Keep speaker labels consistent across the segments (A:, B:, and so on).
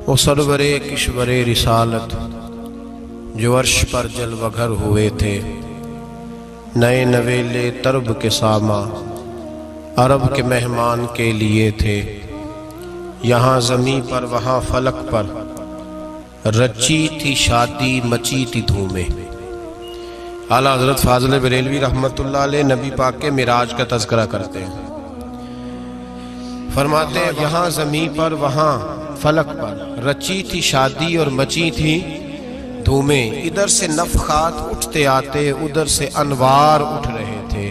A: وہ سرورِ کشورِ رسالت جو عرش پر جلوہ گر ہوئے تھے، نئے نویلے طرب کے ساماں عرب کے مہمان کے لیے تھے۔ یہاں زمیں پر وہاں فلک پر رچی تھی شادی، مچی تھی دھومیں۔ اعلیٰ حضرت فاضل بریلوی رحمۃ اللہ علیہ نبی پاک کے معراج کا تذکرہ کرتے ہیں، فرماتے ہیں یہاں زمیں پر وہاں فلک پر رچی تھی شادی اور مچی تھی دھومیں۔ ادھر سے نفخات اٹھتے آتے، ادھر سے انوار اٹھ رہے تھے۔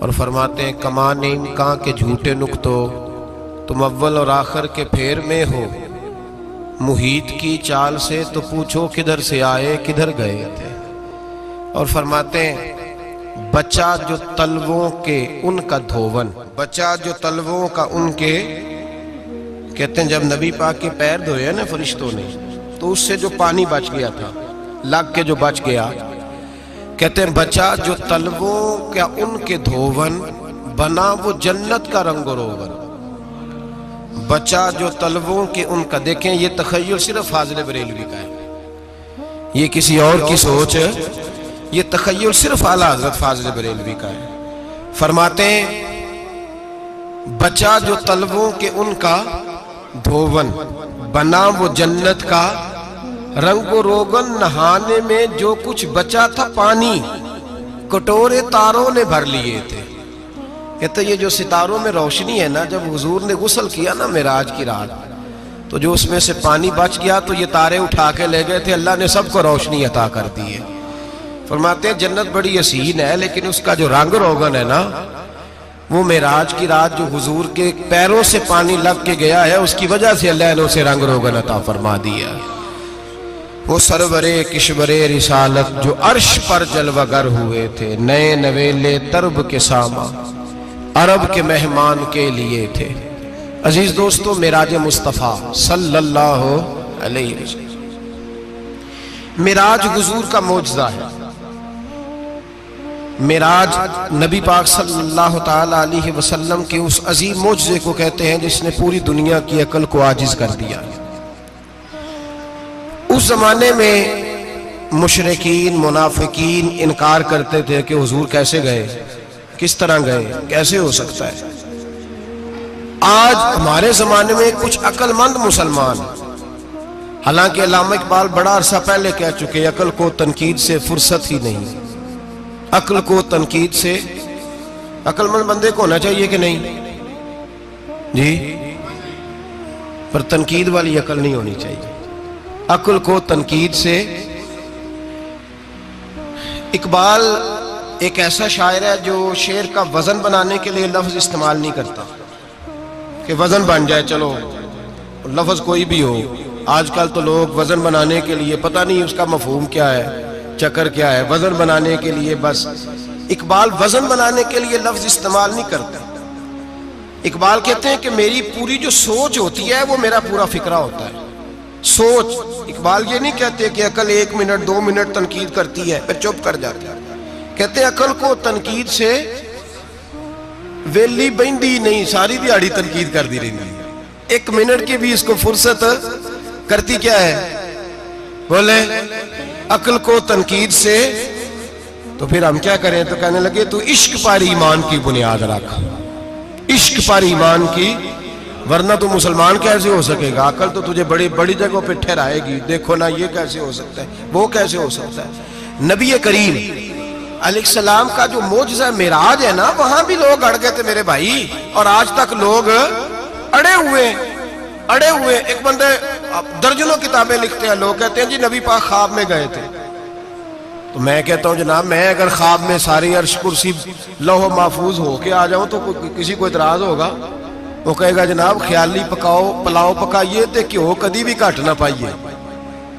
A: اور فرماتے ہیں کمان امکان کے جھوٹے نکتو، تم اول اور آخر کے پھیر میں ہو۔ محیط کی چال سے تو پوچھو کدھر سے آئے کدھر گئے تھے۔ اور فرماتے ہیں بچہ جو تلووں کے ان کا دھوون، بچہ جو تلووں کا ان کے، کہتے ہیں جب نبی پاک کے پیر دھوئے نا فرشتوں نے تو اس سے جو پانی بچ گیا تھا، لگ کے جو بچ گیا، کہتے ہیں بچہ جو تلووں کا ان کے دھوون، بنا وہ جنت کا رنگ و روغن۔ بچہ جو تلووں کے ان کا، دیکھیں یہ تخیل صرف فاضل بریلوی کا ہے، یہ کسی اور کی سوچ ہے، یہ تخیل صرف اعلیٰ حضرت فاضل بریلوی کا ہے۔ فرماتے ہیں بچہ جو تلووں کے ان کا دھوون، بنا وہ جنت کا رنگ و روغن۔ نہانے میں جو کچھ بچا تھا پانی، کٹورے تاروں نے بھر لیے تھے۔ کہتے یہ جو ستاروں میں روشنی ہے نا، جب حضور نے غسل کیا نا معراج کی رات، تو جو اس میں سے پانی بچ گیا تو یہ تارے اٹھا کے لے گئے تھے، اللہ نے سب کو روشنی عطا کر دی ہے۔ فرماتے ہیں جنت بڑی حسین ہے، لیکن اس کا جو رنگ روغن ہے نا، وہ معراج کی رات جو حضور کے پیروں سے پانی لگ کے گیا ہے، اس کی وجہ سے اللہ نے اسے رنگ روغن عطا فرما دیا۔ وہ سرورِ کشورِ رسالت جو عرش پر جلوہ گر ہوئے تھے، نئے نویلے طرب کے ساماں عرب کے مہمان کے لیے تھے۔ عزیز دوستو، معراج مصطفیٰ صلی اللہ علیہ وسلم، معراج حضور کا معجزہ ہے۔ معراج نبی پاک صلی اللہ تعالی علیہ وسلم کے اس عظیم معجزے کو کہتے ہیں جس نے پوری دنیا کی عقل کو عاجز کر دیا۔ اس زمانے میں مشرکین منافقین انکار کرتے تھے کہ حضور کیسے گئے، کس طرح گئے، کیسے ہو سکتا ہے۔ آج ہمارے زمانے میں کچھ عقل مند مسلمان، حالانکہ علامہ اقبال بڑا عرصہ پہلے کہہ چکے عقل کو تنقید سے فرصت ہی نہیں، عقل کو تنقید سے، عقل مند بندے کو ہونا چاہیے کہ نہیں جی، پر تنقید والی عقل نہیں ہونی چاہیے، عقل کو تنقید سے۔ اقبال ایک ایسا شاعر ہے جو شعر کا وزن بنانے کے لیے لفظ استعمال نہیں کرتا کہ وزن بن جائے، چلو لفظ کوئی بھی ہو۔ آج کل تو لوگ وزن بنانے کے لیے پتہ نہیں اس کا مفہوم کیا ہے، چکر کیا ہے، وزن بنانے کے لیے بس۔ اقبال وزن بنانے کے لیے لفظ استعمال نہیں کرتا۔ اقبال کہتے ہیں کہ میری پوری جو سوچ ہوتی ہے وہ میرا پورا فکرہ ہوتا ہے، سوچ۔ اقبال یہ نہیں کہتے کہ عقل 1 منٹ 2 منٹ تنقید کرتی ہے پھر چپ کر جاتی ہے، کہتے ہیں عقل کو تنقید سے ویلی بہندی نہیں، ساری دیہڑی تنقید کر دی رہی، 1 منٹ کی بھی اس کو فرصت کرتی کیا ہے، بولے عقل کو تنقید سے۔ تو پھر ہم کیا کریں، تو کہنے لگے تو عشق پر ایمان کی بنیاد رکھ، عشق پر ایمان کی، ورنہ تو مسلمان کیسے ہو سکے گا، عقل تو تجھے بڑی بڑی جگہوں پہ ٹھہرائے گی، دیکھو نا یہ کیسے ہو سکتا ہے، وہ کیسے ہو سکتا ہے۔ نبی کریم علیہ السلام کا جو معجزہ معراج ہے نا، وہاں بھی لوگ اڑ گئے تھے میرے بھائی، اور آج تک لوگ اڑے ہوئے۔ ایک بندے درجنوں کتابیں لکھتے ہیں، لوگ کہتے ہیں جی نبی پاک خواب میں گئے تھے، تو میں کہتا ہوں جناب میں اگر خواب میں ساری عرش کرسی لوح محفوظ ہو کے آ جاؤں تو کسی کو اعتراض ہوگا؟ وہ کہے گا جناب خیالی پلاؤ پکائیے تے کیوں کدی بھی گھٹ نہ پائیے،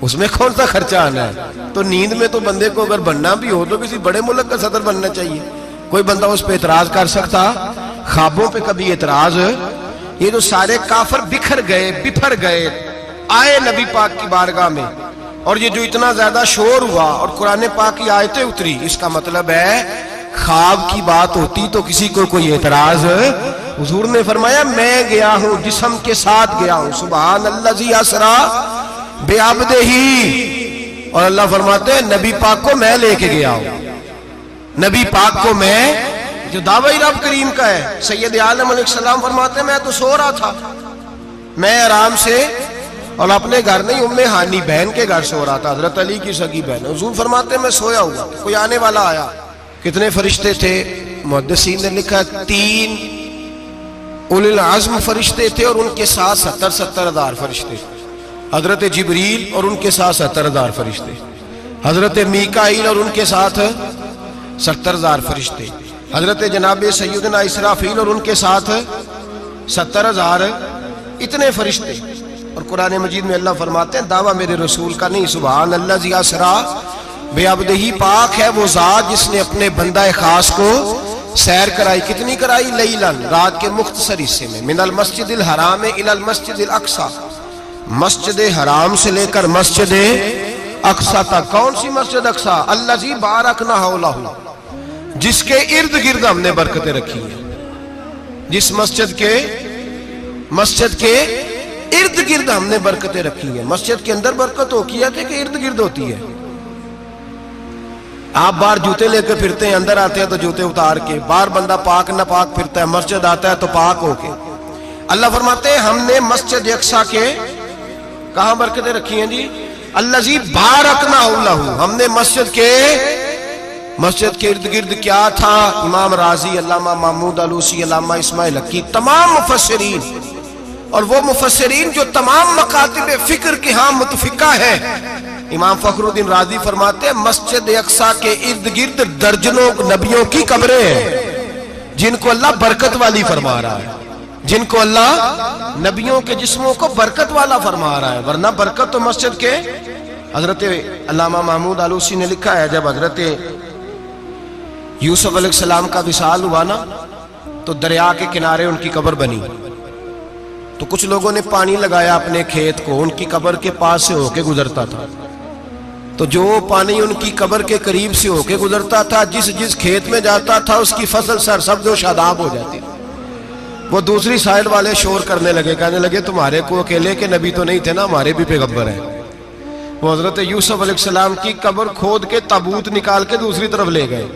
A: اس میں کون سا خرچہ آنا ہے۔ تو نیند میں تو بندے کو اگر بننا بھی ہو تو کسی بڑے ملک کا صدر بننا چاہیے، کوئی بندہ اس پہ اعتراض کر سکتا؟ خوابوں پہ کبھی اعتراض؟ یہ جو سارے کافر بکھر گئے آئے نبی پاک کی بارگاہ میں، اور یہ جو اتنا زیادہ شور ہوا اور قرآن پاک کی آیتیں اتری، اس کا مطلب ہے خواب کی بات ہوتی تو کسی کو کوئی اعتراض حضور نے فرمایا میں گیا ہوں جسم کے ساتھ گیا ہوں، سبحان الذی اسرا بعبدہ، اور اللہ فرماتے ہیں نبی پاک کو میں لے کے گیا ہوں، نبی پاک کو میں، جو دعوی رب کریم کا ہے۔ سید عالم علیہ السلام فرماتے ہیں میں تو سو رہا تھا، میں آرام سے، اور اپنے گھر نہیں، ام ہانی بہن کے گھر سو رہا تھا، حضرت علی کی سگی بہن۔ حضور فرماتے ہیں میں سویا ہوا، کوئی آنے والا آیا۔ کتنے فرشتے تھے؟ محدثین نے لکھا 3 اولی العزم فرشتے تھے، اور ان کے ساتھ 70 ہزار فرشتے، حضرت جبریل اور ان کے ساتھ 70 ہزار فرشتے، حضرت میکائیل اور ان کے ساتھ 70 ہزار فرشتے، حضرت جناب سیدنا اسرافیل اور ان کے ساتھ 70 ہزار، اتنے فرشتے۔ اور قرآن مجید میں اللہ فرماتے ہیں دعویٰ میرے رسول کا نہیں، سبحان الذی اسرا بعبدہ، پاک ہے وہ ذات جس نے اپنے بندہ خاص کو سیر کرائی۔ کتنی کرائی؟ لیلاً، رات کے مختصر حصے میں، من المسجد الحرام الی المسجد الاقصی، مسجد حرام سے لے کر مسجد اقصی تک۔ کون سی مسجد اقصی؟ الذی بارکنا حولہ، جس کے ارد گرد ہم نے برکتیں رکھی ہیں، جس مسجد کے ارد گرد ہم نے برکتیں رکھی ہیں۔ مسجد کے اندر برکت ہوتی ہے کہ ارد گرد ہوتی ہے؟ آپ باہر جوتے لے کے پھرتے ہیں، اندر آتے ہیں تو جوتے اتار کے، باہر بندہ پاک نہ پاک پھرتا ہے، مسجد آتا ہے تو پاک ہو کے۔ اللہ فرماتے ہیں ہم نے مسجد اقصی کے کہاں برکتیں رکھی ہیں جی؟ الذی بارکنا حولہ، ہم نے مسجد کے ارد گرد کیا تھا؟ امام رازی، علامہ محمود آلوسی، علامہ اسماعیل حقی، تمام مفسرین، اور وہ مفسرین جو تمام مکاتب فکر کے ہاں متفقہ ہے۔ امام فخر الدین رازی فرماتے ہیں مسجد اقصی کے ارد گرد درجنوں نبیوں کی قبریں ہیں، جن کو اللہ برکت والی فرما رہا ہے، جن کو اللہ نبیوں کے جسموں کو برکت والا فرما رہا ہے، ورنہ برکت تو مسجد کے۔ حضرت علامہ محمود آلوسی نے لکھا ہے جب حضرت یوسف علیہ السلام کا وصال ہوا نا تو دریا کے کنارے ان کی قبر بنی، تو کچھ لوگوں نے پانی لگایا اپنے کھیت کو، ان کی قبر کے پاس سے ہو کے گزرتا تھا، تو جو پانی ان کی قبر کے قریب سے ہو کے گزرتا تھا، جس کھیت میں جاتا تھا اس کی فصل سرسبز و شاداب ہو جاتی۔ وہ دوسری سائیڈ والے شور کرنے لگے، کہنے لگے تمہارے کو اکیلے کے نبی تو نہیں تھے نا، ہمارے بھی پیغمبر ہیں۔ وہ حضرت یوسف علیہ السلام کی قبر کھود کے تابوت نکال کے دوسری طرف لے گئے۔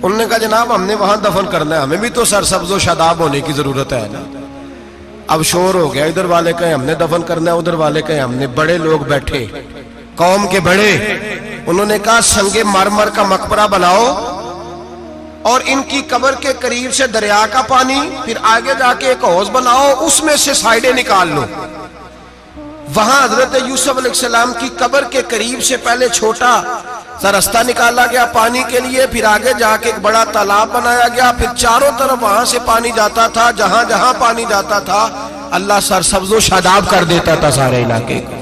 A: انہوں نے کہا جناب ہم نے وہاں دفن کرنا ہے، ہمیں بھی تو سرسبز و شاداب ہونے کی ضرورت ہے نا۔ اب شور ہو گیا، ادھر والے کہیں ہم نے دفن کرنا ہے، ادھر والے کہیں ہم نے۔ بڑے لوگ بیٹھے، قوم کے بڑے، انہوں نے کہا سنگ مرمر کا مقبرہ بناؤ اور ان کی قبر کے قریب سے دریا کا پانی، پھر آگے جا کے ایک حوض بناؤ، اس میں سے سائیڈیں نکال لو۔ وہاں حضرت یوسف علیہ السلام کی قبر کے قریب سے پہلے چھوٹا سا رستہ نکالا گیا پانی کے لیے، پھر آگے جا کے ایک بڑا تالاب بنایا گیا، پھر چاروں طرف وہاں سے پانی جاتا تھا، جہاں جہاں پانی جاتا تھا اللہ سرسبز و شاداب کر دیتا تھا سارے علاقے کو۔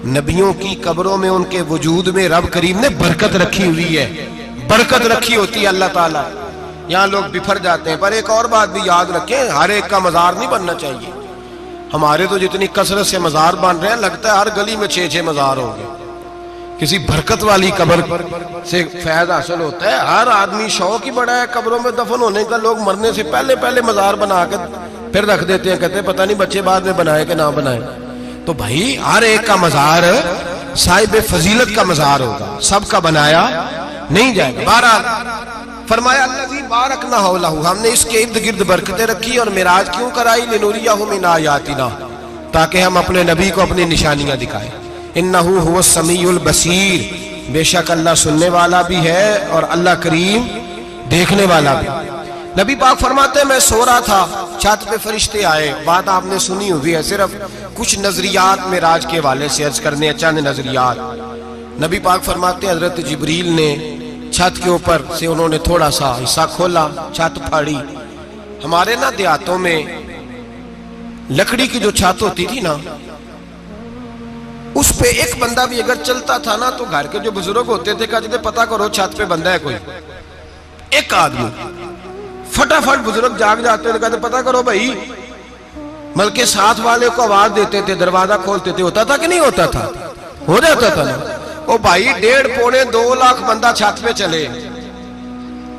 A: نبیوں کی قبروں میں ان کے وجود میں رب کریم نے برکت رکھی ہوئی ہے، برکت رکھی ہوتی ہے اللہ تعالیٰ۔ یہاں لوگ بفر جاتے ہیں، پر ایک اور بات بھی یاد رکھیں، ہر ایک کا مزار نہیں بننا چاہیے۔ ہمارے تو جتنی کثرت سے مزار بن رہے ہیں، لگتا ہے ہر گلی میں 6 مزار ہوں گے۔ کسی برکت والی قبر سے فیض حاصل ہوتا ہے۔ ہر آدمی شوق ہی بڑا ہے قبروں میں دفن ہونے کا، لوگ مرنے سے پہلے مزار بنا کے پھر رکھ دیتے ہیں، کہتے ہیں پتہ نہیں بچے بعد میں بنائے کہ نہ بنائے۔ تو بھائی ہر ایک کا مزار صاحب فضیلت کا مزار ہوگا، سب کا بنایا نہیں جائے گا۔ بہرحال فرمایا الذی بارکنا حولہ، ہم نے اس کے ارد گرد برکتیں رکھی، اور معراج کیوں کرائی؟ لنوریہ من آیاتنا، تاکہ ہم اپنے نبی کو اپنی نشانیاں دکھائیں۔ انہ هو السمیع البصیر، بے شک اللہ سننے والا بھی ہے اور اللہ کریم دیکھنے والا بھی۔ نبی پاک فرماتے ہیں میں سو رہا تھا، چھت پہ فرشتے آئے، بات آپ نے سنی ہوئی ہے، صرف کچھ نظریات معراج کے حوالے سے عرض کرنے، چند نظریات۔ نبی پاک فرماتے ہیں حضرت جبریل نے چھت کے اوپر سے انہوں نے تھوڑا سا حصہ کھولا، چھت پھاڑی۔ ہمارے نا دیہاتوں میں لکڑی کی جو چھت ہوتی تھی نا، اس پہ ایک بندہ بھی اگر چلتا تھا نا تو گھر کے جو بزرگ ہوتے تھے کہتے تھے پتہ کرو چھت پہ بندہ ہے کوئی۔ ایک آدمی فٹافٹ بزرگ جاگ جاتے تھے، کہتے پتہ کرو بھائی، بلکہ ساتھ والے کو آواز دیتے تھے، دروازہ کھولتے تھے۔ ہوتا تھا کہ نہیں ہوتا تھا؟ ہو جاتا تھا نا۔ او بھائی 1.5 پونے 2 لاکھ بندہ چھت پہ چلے،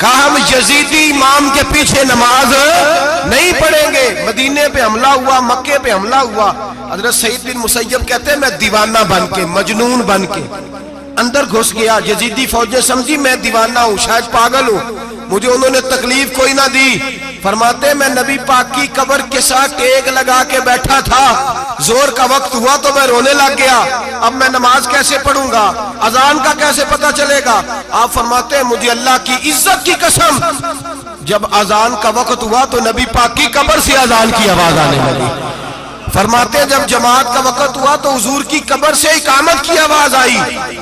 A: کہا ہم یزیدی امام کے پیچھے نماز نہیں پڑھیں گے. مدینے پہ حملہ ہوا, مکے پہ حملہ ہوا, حضرت سعید بن مسیب کہتے ہیں میں دیوانہ بن کے, مجنون بن کے اندر گھس گیا. یزیدی فوجیں سمجھی میں دیوانہ ہوں, شاید پاگل ہوں, مجھے انہوں نے تکلیف کوئی نہ دی. فرماتے میں نبی پاک کی قبر کے ساتھ ٹیک لگا کے بیٹھا تھا, زور کا وقت ہوا تو میں رونے لگ گیا. اب میں نماز کیسے پڑھوں گا, اذان کا کیسے پتہ چلے گا؟ آپ فرماتے ہیں مجھے اللہ کی عزت کی قسم, جب اذان کا وقت ہوا تو نبی پاک کی قبر سے اذان کی آواز آنے لگی. فرماتے ہیں جب جماعت کا وقت ہوا تو حضور کی قبر سے اقامت کی آواز آئی,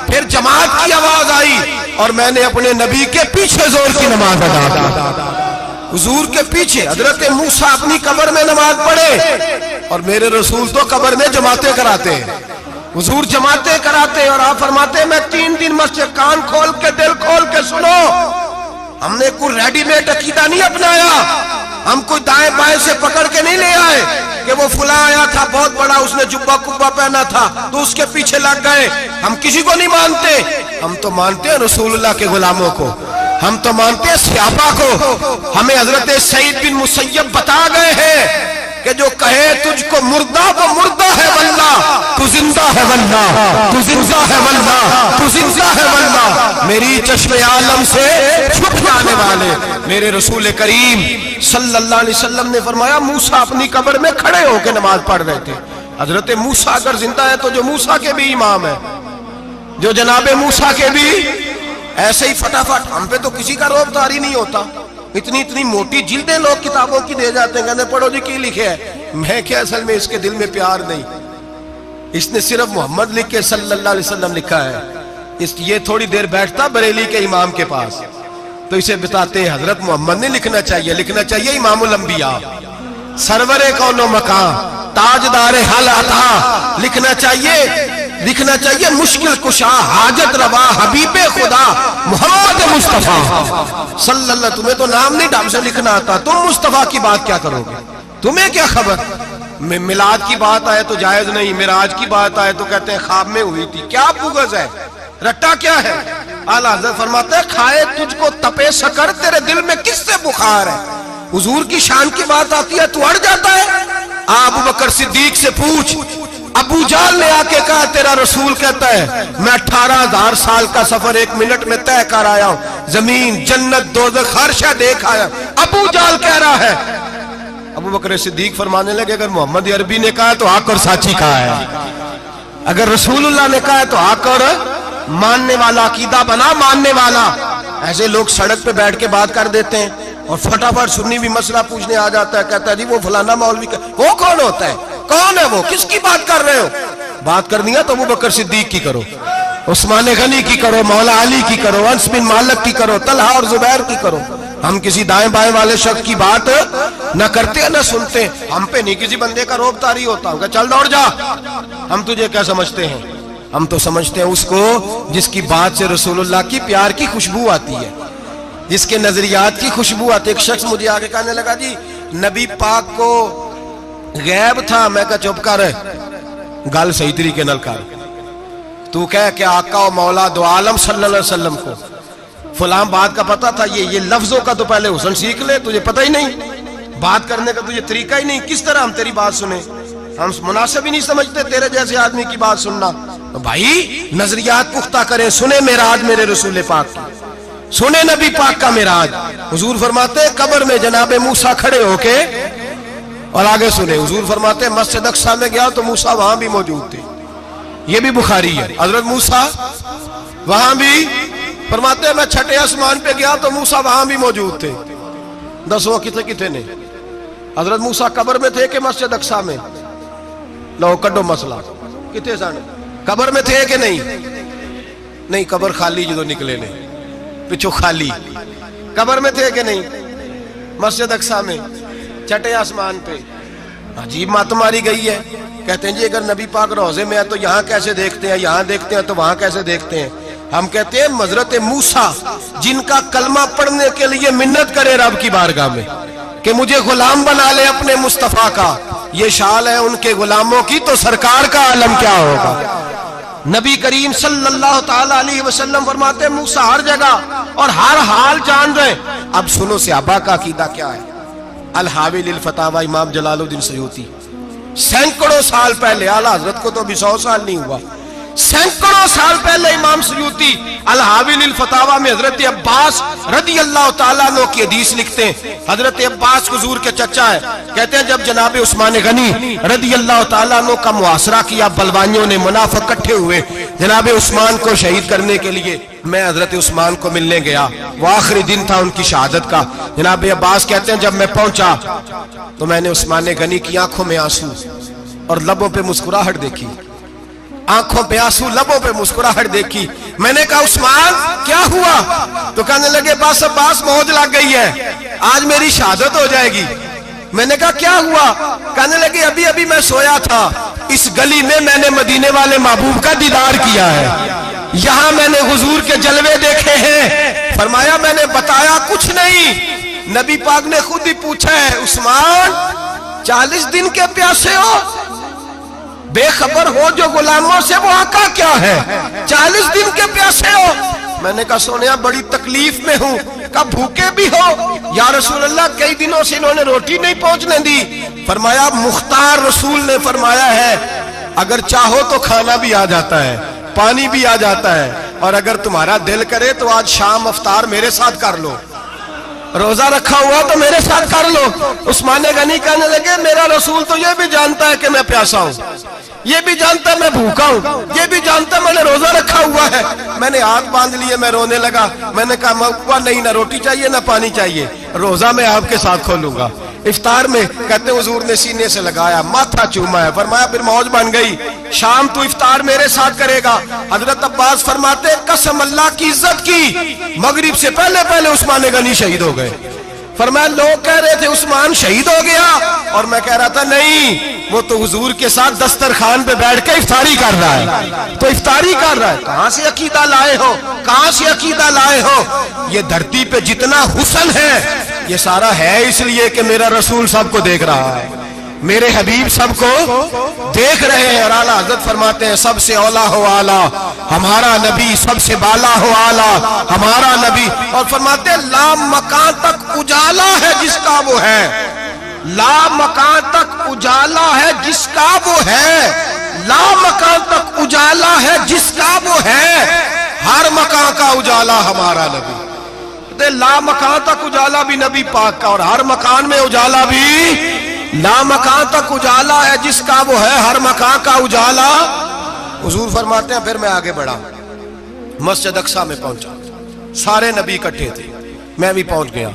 A: پھر جماعت کی آواز آئی, اور میں نے اپنے نبی کے پیچھے زور کی نماز ادا کی. حضور کے پیچھے حضرت موسیٰ اپنی قبر میں نماز پڑھے, اور میرے رسول تو قبر میں جماعتیں کراتے ہیں. حضور جماعتیں کراتے ہیں, اور آپ فرماتے ہیں میں 3 دن مسجد, کان کھول کے دل کھول کے سنو, ہم نے کوئی ریڈی میڈ عقیدہ نہیں اپنایا, ہم کوئی دائیں بائیں سے پکڑ کے نہیں لے آئے کہ وہ فلاں آیا تھا بہت بڑا, اس نے جبہ کبہ پہنا تھا تو اس کے پیچھے لگ گئے. ہم کسی کو نہیں مانتے, ہم تو مانتے ہیں رسول اللہ کے غلاموں کو, ہم تو مانتے ہیں صحابہ کو. ہمیں حضرت سعید بن مسیب بتا گئے ہیں کہ جو کہے تجھ کو مردہ وہ مردہ ہے واللہ, تو زندہ ہے واللہ, تو زندہ ہے واللہ, تو زندہ ہے واللہ. میری چشم عالم سے چھپ جانے والے میرے رسول کریم صلی اللہ علیہ وسلم نے فرمایا موسیٰ اپنی قبر میں کھڑے ہو کے نماز پڑھ رہے تھے. حضرت موسیٰ اگر زندہ ہے تو جو موسیٰ کے بھی امام ہے, جو جناب موسیٰ کے بھی ایسے ہی فٹافٹ. ہم پہ تو کسی کا روب طاری نہیں ہوتا, اتنی موٹی جلدیں لوگ کتابوں کی دے جاتے ہیں, کہتے ہیں پڑھو جی کی لکھے ہے. میں کیا, اصل میں اس کے دل میں پیار نہیں, اس نے صرف محمد لکھ کے صلی اللہ علیہ وسلم لکھا ہے. یہ تھوڑی دیر بیٹھتا بریلی کے امام کے پاس تو اسے بتاتے ہیں حضرت محمد نے لکھنا چاہیے, لکھنا چاہیے امام الانبیاء, سرور کون و مکان, تاجدار حل عطا, لکھنا چاہیے مشکل کشا, حاجت روا, حبیب خدا محمد مصطفیٰ صلی اللہ. تمہیں تو نام نہیں ڈھنگ سے لکھنا آتا, تم مصطفیٰ کی بات کیا کرو گے, تمہیں کیا خبر. میلاد کی بات آئے تو جائز نہیں, معراج کی بات آئے تو کہتے ہیں خواب میں ہوئی تھی. کیا بغض ہے, رٹا کیا ہے. اعلیٰ حضرت فرماتے ہیں کھائے تجھ کو تپے سکر, تیرے دل میں کس سے بخار ہے. حضور کی شان کی بات آتی ہے تو اڑ جاتا ہے. ابو بکر صدیق سے پوچھ, ابو جہل نے آ کے کہا تیرا رسول کہتا ہے میں 18,000 سال کا سفر 1 منٹ میں طے کر آیا ہوں, زمین جنت دوزخ ہر شے دیکھ آیا. ابو جہل کہہ رہا ہے. ابو بکر صدیق فرمانے لگے اگر محمد عربی نے کہا تو حق اور سچی کہا ہے, اگر رسول اللہ نے کہا تو حق اور ماننے والا, عقیدہ بنا ماننے والا. ایسے لوگ سڑک پہ بیٹھ کے بات کر دیتے ہیں اور فٹافٹ سنی بھی مسئلہ پوچھنے آ جاتا ہے, کہتا ہے جی وہ فلانا مولوی, وہ کون ہوتا ہے, کون ہے وہ, کس کی بات کر رہے ہو. بات کرنی ہے تو ابو بکر صدیق کی کرو, عثمان غنی کی کرو, مولا علی کی کرو, انس بن مالک کی کرو, طلحہ اور زبیر کی کرو. ہم کسی دائیں بائیں والے شخص کی بات نہ کرتے نہ سنتے. ہم پہ نہیں کسی بندے کا روب طاری ہوتا, ہم کہ چل دوڑ جا. ہم تجھے کیا سمجھتے ہیں, ہم تو سمجھتے ہیں اس کو جس کی بات سے رسول اللہ کی پیار کی خوشبو آتی ہے, جس کے نظریات کی خوشبو آتی ہے. ایک شخص مجھے آگے کہنے لگا جی نبی پاک کو غیب تھا. میں کہا چپ کر, گل صحیح طریقے نال کر. تو کہہ کہ آقا و مولا دو عالم صلی اللہ علیہ وسلم کو فلاں بات کا پتہ تھا, یہ لفظوں کا تو پہلے حسن سیکھ لے, تجھے پتہ ہی نہیں, بات کرنے کا تجھے طریقہ ہی نہیں, کس طرح ہم تیری بات سنیں. ہم مناسب ہی نہیں سمجھتے تیرے جیسے آدمی کی بات سننا. بھائی نظریات پختہ کریں, سنیں معراج میرے رسول پاک کی, سنیں نبی پاک کا معراج. حضور فرماتے ہیں قبر میں جناب موسیٰ کھڑے ہو کے, اور آگے سنیں حضور فرماتے ہیں مسجد اقصیٰ میں گیا تو موسیٰ وہاں بھی موجود تھے. یہ بھی بخاری ہے. حضرت موسیٰ وہاں بھی, فرماتے ہیں میں 6 آسمان پہ گیا تو موسیٰ وہاں بھی موجود تھے. 10 کتنے نے, حضرت موسیٰ قبر میں تھے کہ مسجد اقصیٰ میں؟ لو کڈو مسئلہ, کتنے سانے قبر میں تھے کہ نہیں, قبر خالی جدو نکلے نے پچھو خالی, قبر میں تھے کہ نہیں, مسجد اقصیٰ میں 6 آسمان پہ. عجیب مات ماری گئی ہے. کہتے ہیں جی اگر نبی پاک روضے میں ہے تو یہاں کیسے دیکھتے ہیں, یہاں دیکھتے ہیں تو وہاں کیسے دیکھتے ہیں. ہم کہتے ہیں حضرت موسیٰ جن کا کلمہ پڑھنے کے لیے منت کرے رب کی بارگاہ میں کہ مجھے غلام بنا لے اپنے مصطفیٰ کا, یہ شال ہے ان کے غلاموں کی, تو سرکار کا عالم کیا ہوگا. نبی کریم صلی اللہ تعالی علیہ وسلم فرماتے ہیں موسیٰ ہر جگہ اور ہر حال جان رہے. اب سنو صحابہ کا عقیدہ کیا ہے. الحاوی للفتاوی امام جلال الدین سیوطی سینکڑوں سال پہلے، اعلیٰ حضرت کو تو ابھی 100 سال نہیں ہوا، سینکڑوں سال پہلے امام سیوطی الحاوی للفتاوی میں حضرت عباس رضی اللہ تعالیٰ عنہ کی حدیث لکھتے ہیں. حضرت عباس حضور کے چچا ہے. کہتے ہیں جب جناب عثمان غنی رضی اللہ تعالیٰ عنہ کا محاصرہ کیا، بلوانیوں نے، منافق اکٹھے ہوئے جناب عثمان کو شہید کرنے کے لیے، میں حضرت عثمان کو ملنے گیا. وہ آخری دن تھا ان کی شہادت کا. جناب عباس کہتے ہیں جب میں پہنچا تو میں نے عثمان غنی کی آنکھوں میں آنسو اور لبوں پہ مسکراہٹ دیکھی. آنکھوں پہ آنسو، لبوں پہ مسکراہٹ دیکھی. میں نے کہا عثمان کیا ہوا؟ تو کہنے لگے بس عباس موت لگ گئی ہے، آج میری شہادت ہو جائے گی. میں نے کہا کیا ہوا؟ کہنے لگے ابھی ابھی میں سویا تھا، اس گلی میں میں نے مدینے والے محبوب کا دیدار کیا ہے، یہاں میں نے حضور کے جلوے دیکھے ہیں. فرمایا میں نے بتایا کچھ نہیں. نبی پاک نے خود ہی پوچھا ہے عثمان 40 دن کے پیاسے ہو؟ بے خبر ہو جو غلاموں سے، وہ آقا کیا ہے؟ 40 دن کے پیاسے ہو؟ میں نے کہا سونیا بڑی تکلیف میں ہوں. کہا بھوکے بھی ہو؟ یا رسول اللہ کئی دنوں سے انہوں نے روٹی نہیں پہنچنے دی. فرمایا مختار رسول نے فرمایا ہے اگر چاہو تو کھانا بھی آ جاتا ہے، پانی بھی آ جاتا ہے، اور اگر تمہارا دل کرے تو آج شام افطار میرے ساتھ کر لو، روزہ رکھا ہوا تو میرے ساتھ کر لو. عثمان غنی کہنے لگے میرا رسول تو یہ بھی جانتا ہے کہ میں پیاسا ہوں، یہ بھی جانتا ہے میں بھوکا ہوں، یہ بھی جانتا ہے میں نے روزہ رکھا ہوا ہے. میں نے ہاتھ باندھ لیے، میں رونے لگا. میں نے کہا نہیں، نہ روٹی چاہیے نہ پانی چاہیے، روزہ میں آپ کے ساتھ کھولوں گا. افطار میں کہتے ہیں حضور نے سینے سے لگایا، ماتھا چوما ہے. فرمایا پھر موج بن گئی، شام تو افطار میرے ساتھ کرے گا. حضرت عباس فرماتے قسم اللہ کی عزت کی مغرب سے پہلے پہلے عثمان غنی شہید ہو گئے. فرمایا لوگ کہہ رہے تھے عثمان شہید ہو گیا، اور میں کہہ رہا تھا نہیں، وہ تو حضور کے ساتھ دسترخوان پہ بیٹھ کے افطاری کر رہا ہے. تو افطاری کر رہا ہے. کہاں سے عقیدہ لائے ہو؟ کہاں سے عقیدہ لائے ہو؟ یہ دھرتی پہ جتنا حسن ہے یہ سارا ہے اس لیے کہ میرا رسول سب کو دیکھ رہا ہے، میرے حبیب سب کو دیکھ رہے ہیں. اور اعلیٰ حضرت فرماتے ہیں سب سے اولا ہو اعلیٰ ہمارا نبی، سب سے بالا ہو اعلیٰ ہمارا نبی. اور فرماتے ہیں لا مکان تک اجالا ہے جس کا وہ ہے، لا مکان تک اجالا ہے جس کا وہ ہے، لا مکان تک اجالا ہے جس کا وہ ہے، ہر مکان کا اجالا ہمارا نبی. لا مکان تک اجالا بھی نبی پاک کا، اور ہر مکان میں اجالا بھی لا مکان تک اجالا ہے جس کا وہ ہے، ہر مکان کا اجالا. حضور فرماتے ہیں پھر میں آگے بڑھا، مسجد اقصی میں پہنچا، سارے نبی اکٹھے تھے، میں بھی پہنچ گیا.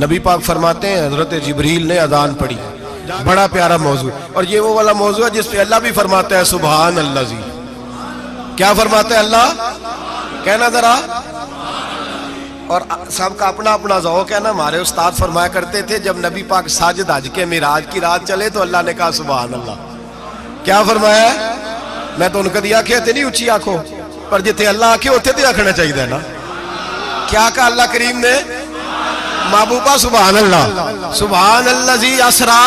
A: نبی پاک فرماتے ہیں حضرت جبریل نے اذان پڑھی. بڑا پیارا موضوع، اور یہ وہ والا موضوع ہے جس پہ اللہ بھی فرماتا ہے سبحان اللہ زی. کیا فرماتا ہے اللہ؟ کہنا ذرا. اور سب کا اپنا اپنا ذوق ہے نا. ہمارے استاد فرمایا کرتے تھے جب نبی پاک ساجد حج کے معراج کی رات چلے تو اللہ نے کہا سبحان اللہ. کیا فرمایا؟ میں تو ان کو دیا کہ نہیں اچھی آنکھوں پر جتنے اللہ آنکھیں ہوتے تھے آنکھنا چاہیے نا. کیا کہا اللہ کریم نے؟ محبوبہ سبحان اللہ. سبحان اللہ زی اسرا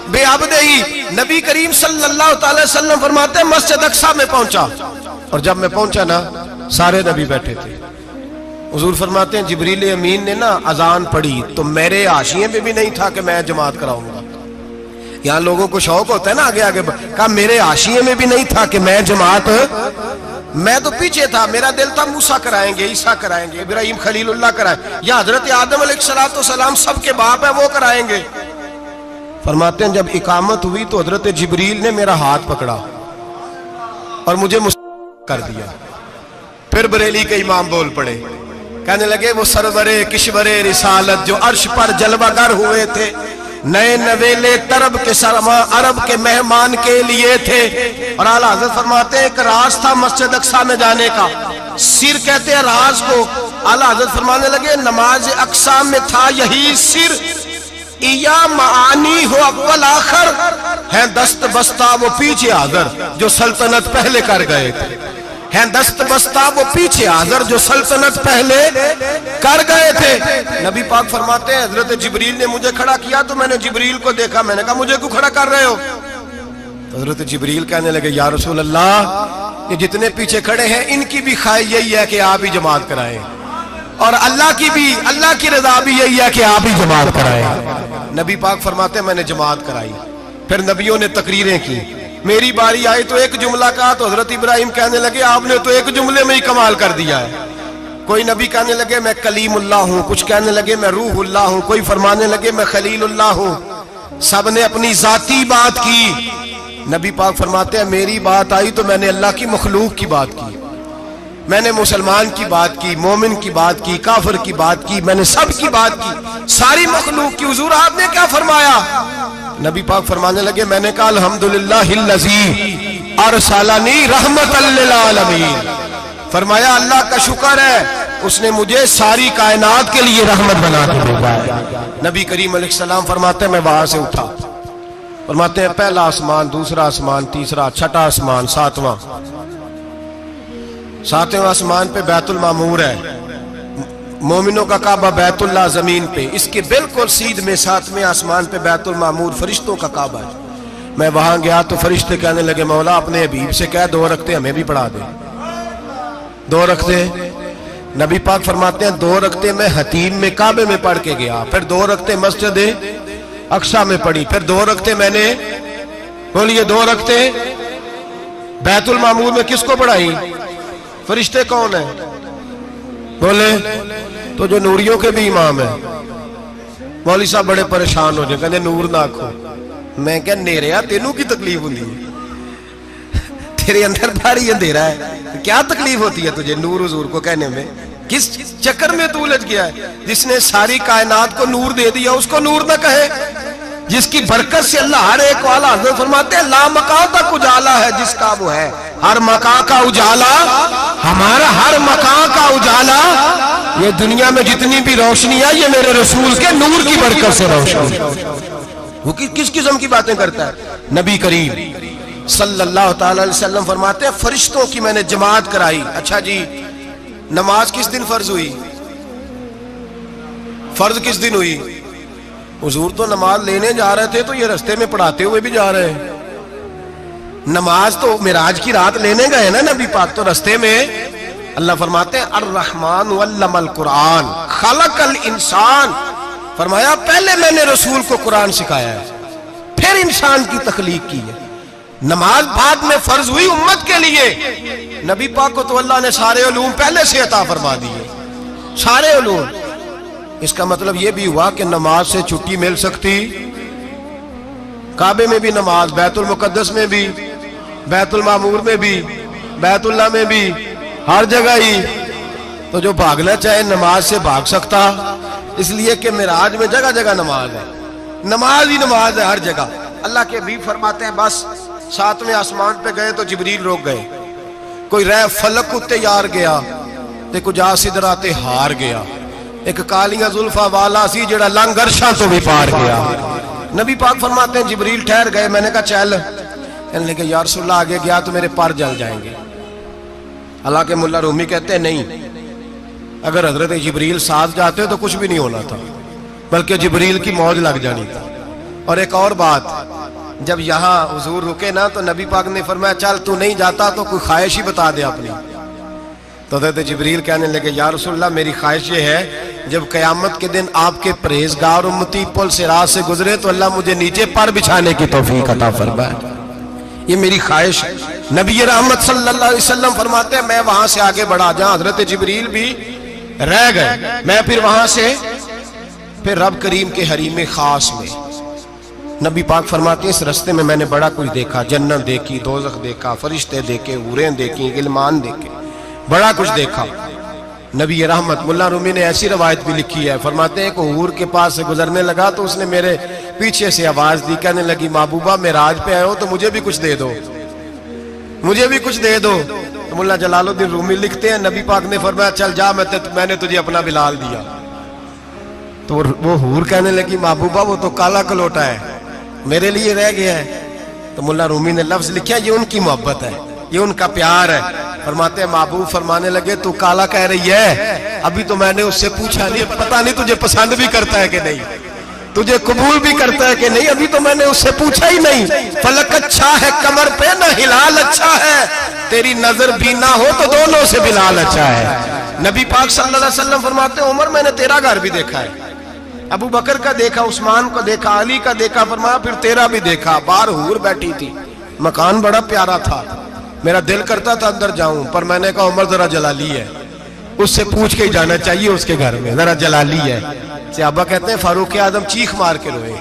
A: بے عبدہی. نبی کریم صلی اللہ تعالی وسلم فرماتے ہیں مسجد اقصی میں پہنچا، اور جب میں پہنچا نا سارے نبی بیٹھے تھے. حضور فرماتے ہیں جبریل امین نے نا اذان پڑھی تو میرے حاشیے میں بھی نہیں تھا کہ میں جماعت کراؤں گا. یہاں لوگوں کو شوق ہوتا ہے نا آگے آگے، کہا میرے حاشیے میں بھی نہیں تھا کہ میں جماعت، میں تو پیچھے تھا. میرا دل تھا موسیٰ کرائیں گے، عیسیٰ کرائیں گے، ابراہیم خلیل اللہ کرائیں، یا حضرت آدم علیہ السلام سب کے باپ ہیں وہ کرائیں گے. فرماتے ہیں جب اقامت ہوئی تو حضرت جبریل نے میرا ہاتھ پکڑا اور مجھے کر دیا. پھر بریلی کے امام بول پڑے، کہنے لگے وہ سرورے کشورے رسالت جو عرش پر جلوہ گر ہوئے تھے، نئے نویلے طرب کے سرما عرب کے مہمان کے لیے تھے. اور اعلیٰ حضرت فرماتے ہیں ایک راز تھا مسجد اقصی میں جانے کا، سر کہتے ہیں راز کو. اعلیٰ حضرت فرمانے لگے نماز اقصی میں تھا یہی سر، یا معانی ہو اول آخر، ہیں دست بستہ وہ پیچھے حاضر جو سلطنت پہلے کر گئے تھے، ہیں دست بستہ وہ پیچھے حاضر جو سلطنت پہلے کر گئے تھے. نبی پاک فرماتے ہیں حضرت جبریل نے مجھے کھڑا کیا تو میں نے جبریل کو دیکھا. میں نے کہا مجھے کیوں کھڑا کر رہے ہو؟ تو حضرت جبریل کہنے لگے یا رسول اللہ یہ جتنے پیچھے کھڑے ہیں ان کی بھی خواہش یہی ہے کہ آپ ہی جماعت کرائیں، اور اللہ کی رضا بھی یہی ہے کہ آپ ہی جماعت کرائیں۔ نبی پاک فرماتے ہیں میں نے جماعت کرائی، پھر نبیوں نے تقریریں کی، میری باری آئی تو ایک جملہ کہا تو حضرت ابراہیم کہنے لگے آپ نے تو ایک جملے میں ہی کمال کر دیا ہے۔ کوئی نبی کہنے لگے میں کلیم اللہ ہوں، کچھ کہنے لگے میں روح اللہ ہوں، کوئی فرمانے لگے میں خلیل اللہ ہوں، سب نے اپنی ذاتی بات کی۔ نبی پاک فرماتے ہیں میری بات آئی تو میں نے اللہ کی مخلوق کی بات کی، میں نے مسلمان کی بات کی، مومن کی بات کی، کافر کی بات کی، میں نے سب کی بات کی، ساری مخلوق کی۔ حضور آپ نے کیا فرمایا؟ نبی پاک فرمانے لگے میں نے کہا الحمدللہ الذی ارسلنی رحمت للعالمین، فرمایا اللہ کا شکر ہے اس نے مجھے ساری کائنات کے لیے رحمت بنا کے بھیجا ہے۔ نبی کریم علیہ السلام فرماتے ہیں میں وہاں سے اٹھا، فرماتے ہیں پہلا آسمان، دوسرا آسمان، تیسرا، چھٹا آسمان، ساتواں آسمان پہ بیت المعمور ہے، مومنوں کا کعبہ بیت اللہ زمین پہ، اس کے بالکل سیدھ میں ساتویں آسمان پہ بیت المعمور فرشتوں کا کعبہ ہے۔ میں وہاں گیا تو فرشتے کہنے لگے مولا اپنے حبیب سے کہہ 2 رکعتیں ہمیں بھی پڑھا دے، 2 رکعتیں۔ نبی پاک فرماتے ہیں 2 رکعتیں میں حتیم میں کعبے میں پڑھ کے گیا، پھر 2 رکعتیں مسجد اقصی میں پڑھی، پھر 2 رکعتیں میں نے بولیے 2 رکعتیں بیت المعمور میں کس کو پڑھائی؟ فرشتے کون ہیں بولے؟ تو جو نوریوں کے بھی امام ہیں۔ مولوی صاحب بڑے پریشان ہو جائے، کہنے نور نہ آکھو۔ میں کہ نیریا تینوں کی تکلیف ہوتی ہے، تیرے اندر بھاری اندھیرا ہے، کیا تکلیف ہوتی ہے تجھے نور حضور کو کہنے میں؟ کس چکر میں تو الجھ گیا ہے؟ جس نے ساری کائنات کو نور دے دیا اس کو نور نہ کہے، جس کی برکت سے اللہ ہر ایک والا، حضرت فرماتے ہیں لا مکان تک اجالا ہے جس کا وہ ہے، ہر مکان کا اجالا ہمارا، ہر مکان کا اجالا، یہ دنیا میں جتنی بھی روشنی ہے یہ میرے رسول کے نور کی برکت سے روشنی۔ وہ کس قسم کی باتیں کرتا ہے؟ نبی کریم صلی اللہ تعالی علیہ وسلم فرماتے ہیں فرشتوں کی میں نے جماعت کرائی۔ اچھا جی نماز کس دن فرض ہوئی؟ فرض کس دن ہوئی؟ حضور تو نماز لینے جا رہے تھے تو یہ رستے میں پڑھاتے ہوئے بھی جا رہے ہیں۔ نماز تو معراج کی رات لینے گئے نا نبی پاک، تو رستے میں اللہ فرماتے ہیں الرحمن علم القرآن خلق الانسان، فرمایا پہلے میں نے رسول کو قرآن سکھایا ہے پھر انسان کی تخلیق کی ہے۔ نماز بعد میں فرض ہوئی امت کے لیے، نبی پاک کو تو اللہ نے سارے علوم پہلے سے عطا فرما دیے، سارے علوم۔ اس کا مطلب یہ بھی ہوا کہ نماز سے چھٹی مل سکتی، کعبے میں بھی نماز، بیت المقدس میں بھی، بیت المعمور میں بھی، بیت اللہ میں بھی، ہر جگہ ہی۔ تو جو بھاگنا چاہے نماز سے بھاگ سکتا، اس لیے کہ معراج میں جگہ جگہ نماز ہے، نماز ہی نماز ہے ہر جگہ۔ اللہ کے حبیب فرماتے ہیں بس 7ویں آسمان پہ گئے تو جبریل روک گئے، کوئی رہ فلک اتے یار گیا تے کچھ آ سدراتے ہار گیا، ایک کالیاں زلفا والا سی جڑا لنگ عرشاں تو بھی پار گیا۔ نبی پاک فرماتے ہیں جبریل ٹھہر گئے، میں نے کہا چل، کہنے لگے یا رسول اللہ آگے گیا تو میرے پر جل جائیں گے۔ حالانکہ ملا رومی کہتے ہیں نہیں، اگر حضرت جبریل ساتھ جاتے تو کچھ بھی نہیں ہونا تھا، بلکہ جبریل کی موج لگ جانی تھی۔ اور ایک اور بات، جب یہاں حضور رکے نا تو نبی پاک نے فرمایا چل تو نہیں جاتا تو کوئی خواہش ہی بتا دے اپنی۔ تو حضرت جبریل کہنے لگے یا رسول اللہ میری خواہش یہ ہے جب قیامت کے دن آپ کے پرہیزگار امتی پل صراط سے گزرے تو اللہ مجھے نیچے پر بچھانے کی توفیق عطا فرمائے، یہ میری خواہش ہے۔ نبی رحمت صلی اللہ علیہ وسلم فرماتے ہیں میں وہاں سے آگے بڑھا جہاں حضرت جبریل بھی رہ گئے، میں پھر وہاں سے پھر رب کریم کے حریم خاص میں۔ نبی پاک فرماتے ہیں اس رستے میں نے بڑا کچھ دیکھا، جنت دیکھی، دوزخ دیکھا، فرشتے دیکھے، حوریں دیکھی، غلمان دیکھے، بڑا کچھ دیکھا۔ نبی رحمت ملا رومی نے ایسی روایت بھی لکھی ہے، فرماتے ہیں ایک حور کے پاس سے گزرنے لگا تو اس نے میرے پیچھے سے آواز دی، کہنے لگی محبوبہ معراج پہ آئے ہو تو مجھے بھی کچھ دے دو، مجھے بھی کچھ دے دو۔ تو ملا جلال الدین رومی لکھتے ہیں نبی پاک نے فرمایا چل جا میں نے تجھے اپنا بلال دیا۔ تو وہ حور کہنے لگی محبوبہ وہ تو کالا کلوٹا ہے، میرے لیے رہ گیا ہے۔ تو ملا رومی نے لفظ لکھا یہ ان کی محبت ہے، یہ ان کا پیار ہے۔ فرماتے ہیں محبوب فرمانے لگے تو کالا کہہ رہی ہے، ابھی تو میں نے اس سے پوچھا نہیں، پتہ نہیں تجھے پسند بھی کرتا ہے کہ نہیں۔ تجھے قبول بھی کرتا ہے کہ نہیں ابھی تو میں نے اس سے پوچھا ہی نہیں. فلک اچھا ہے کمر پہ نہ ہلال اچھا ہے, تیری نظر بھی نہ ہو تو دونوں سے بلال اچھا ہے. نبی پاک صلی اللہ علیہ وسلم فرماتے ہیں عمر میں نے تیرا گھر بھی دیکھا ہے, ابو بکر کا دیکھا, عثمان کو دیکھا, علی کا دیکھا, فرمایا پھر تیرا بھی دیکھا. باہر حور بیٹھی تھی, مکان بڑا پیارا تھا, میرا دل کرتا تھا اندر جاؤں, پر میں نے کہا عمر ذرا جلالی ہے, اس سے پوچھ کے ہی جانا چاہیے اس کے گھر میں, ذرا جلالی ہے. صحابہ کہتے ہیں فاروق اعظم چیخ مار کے روئے,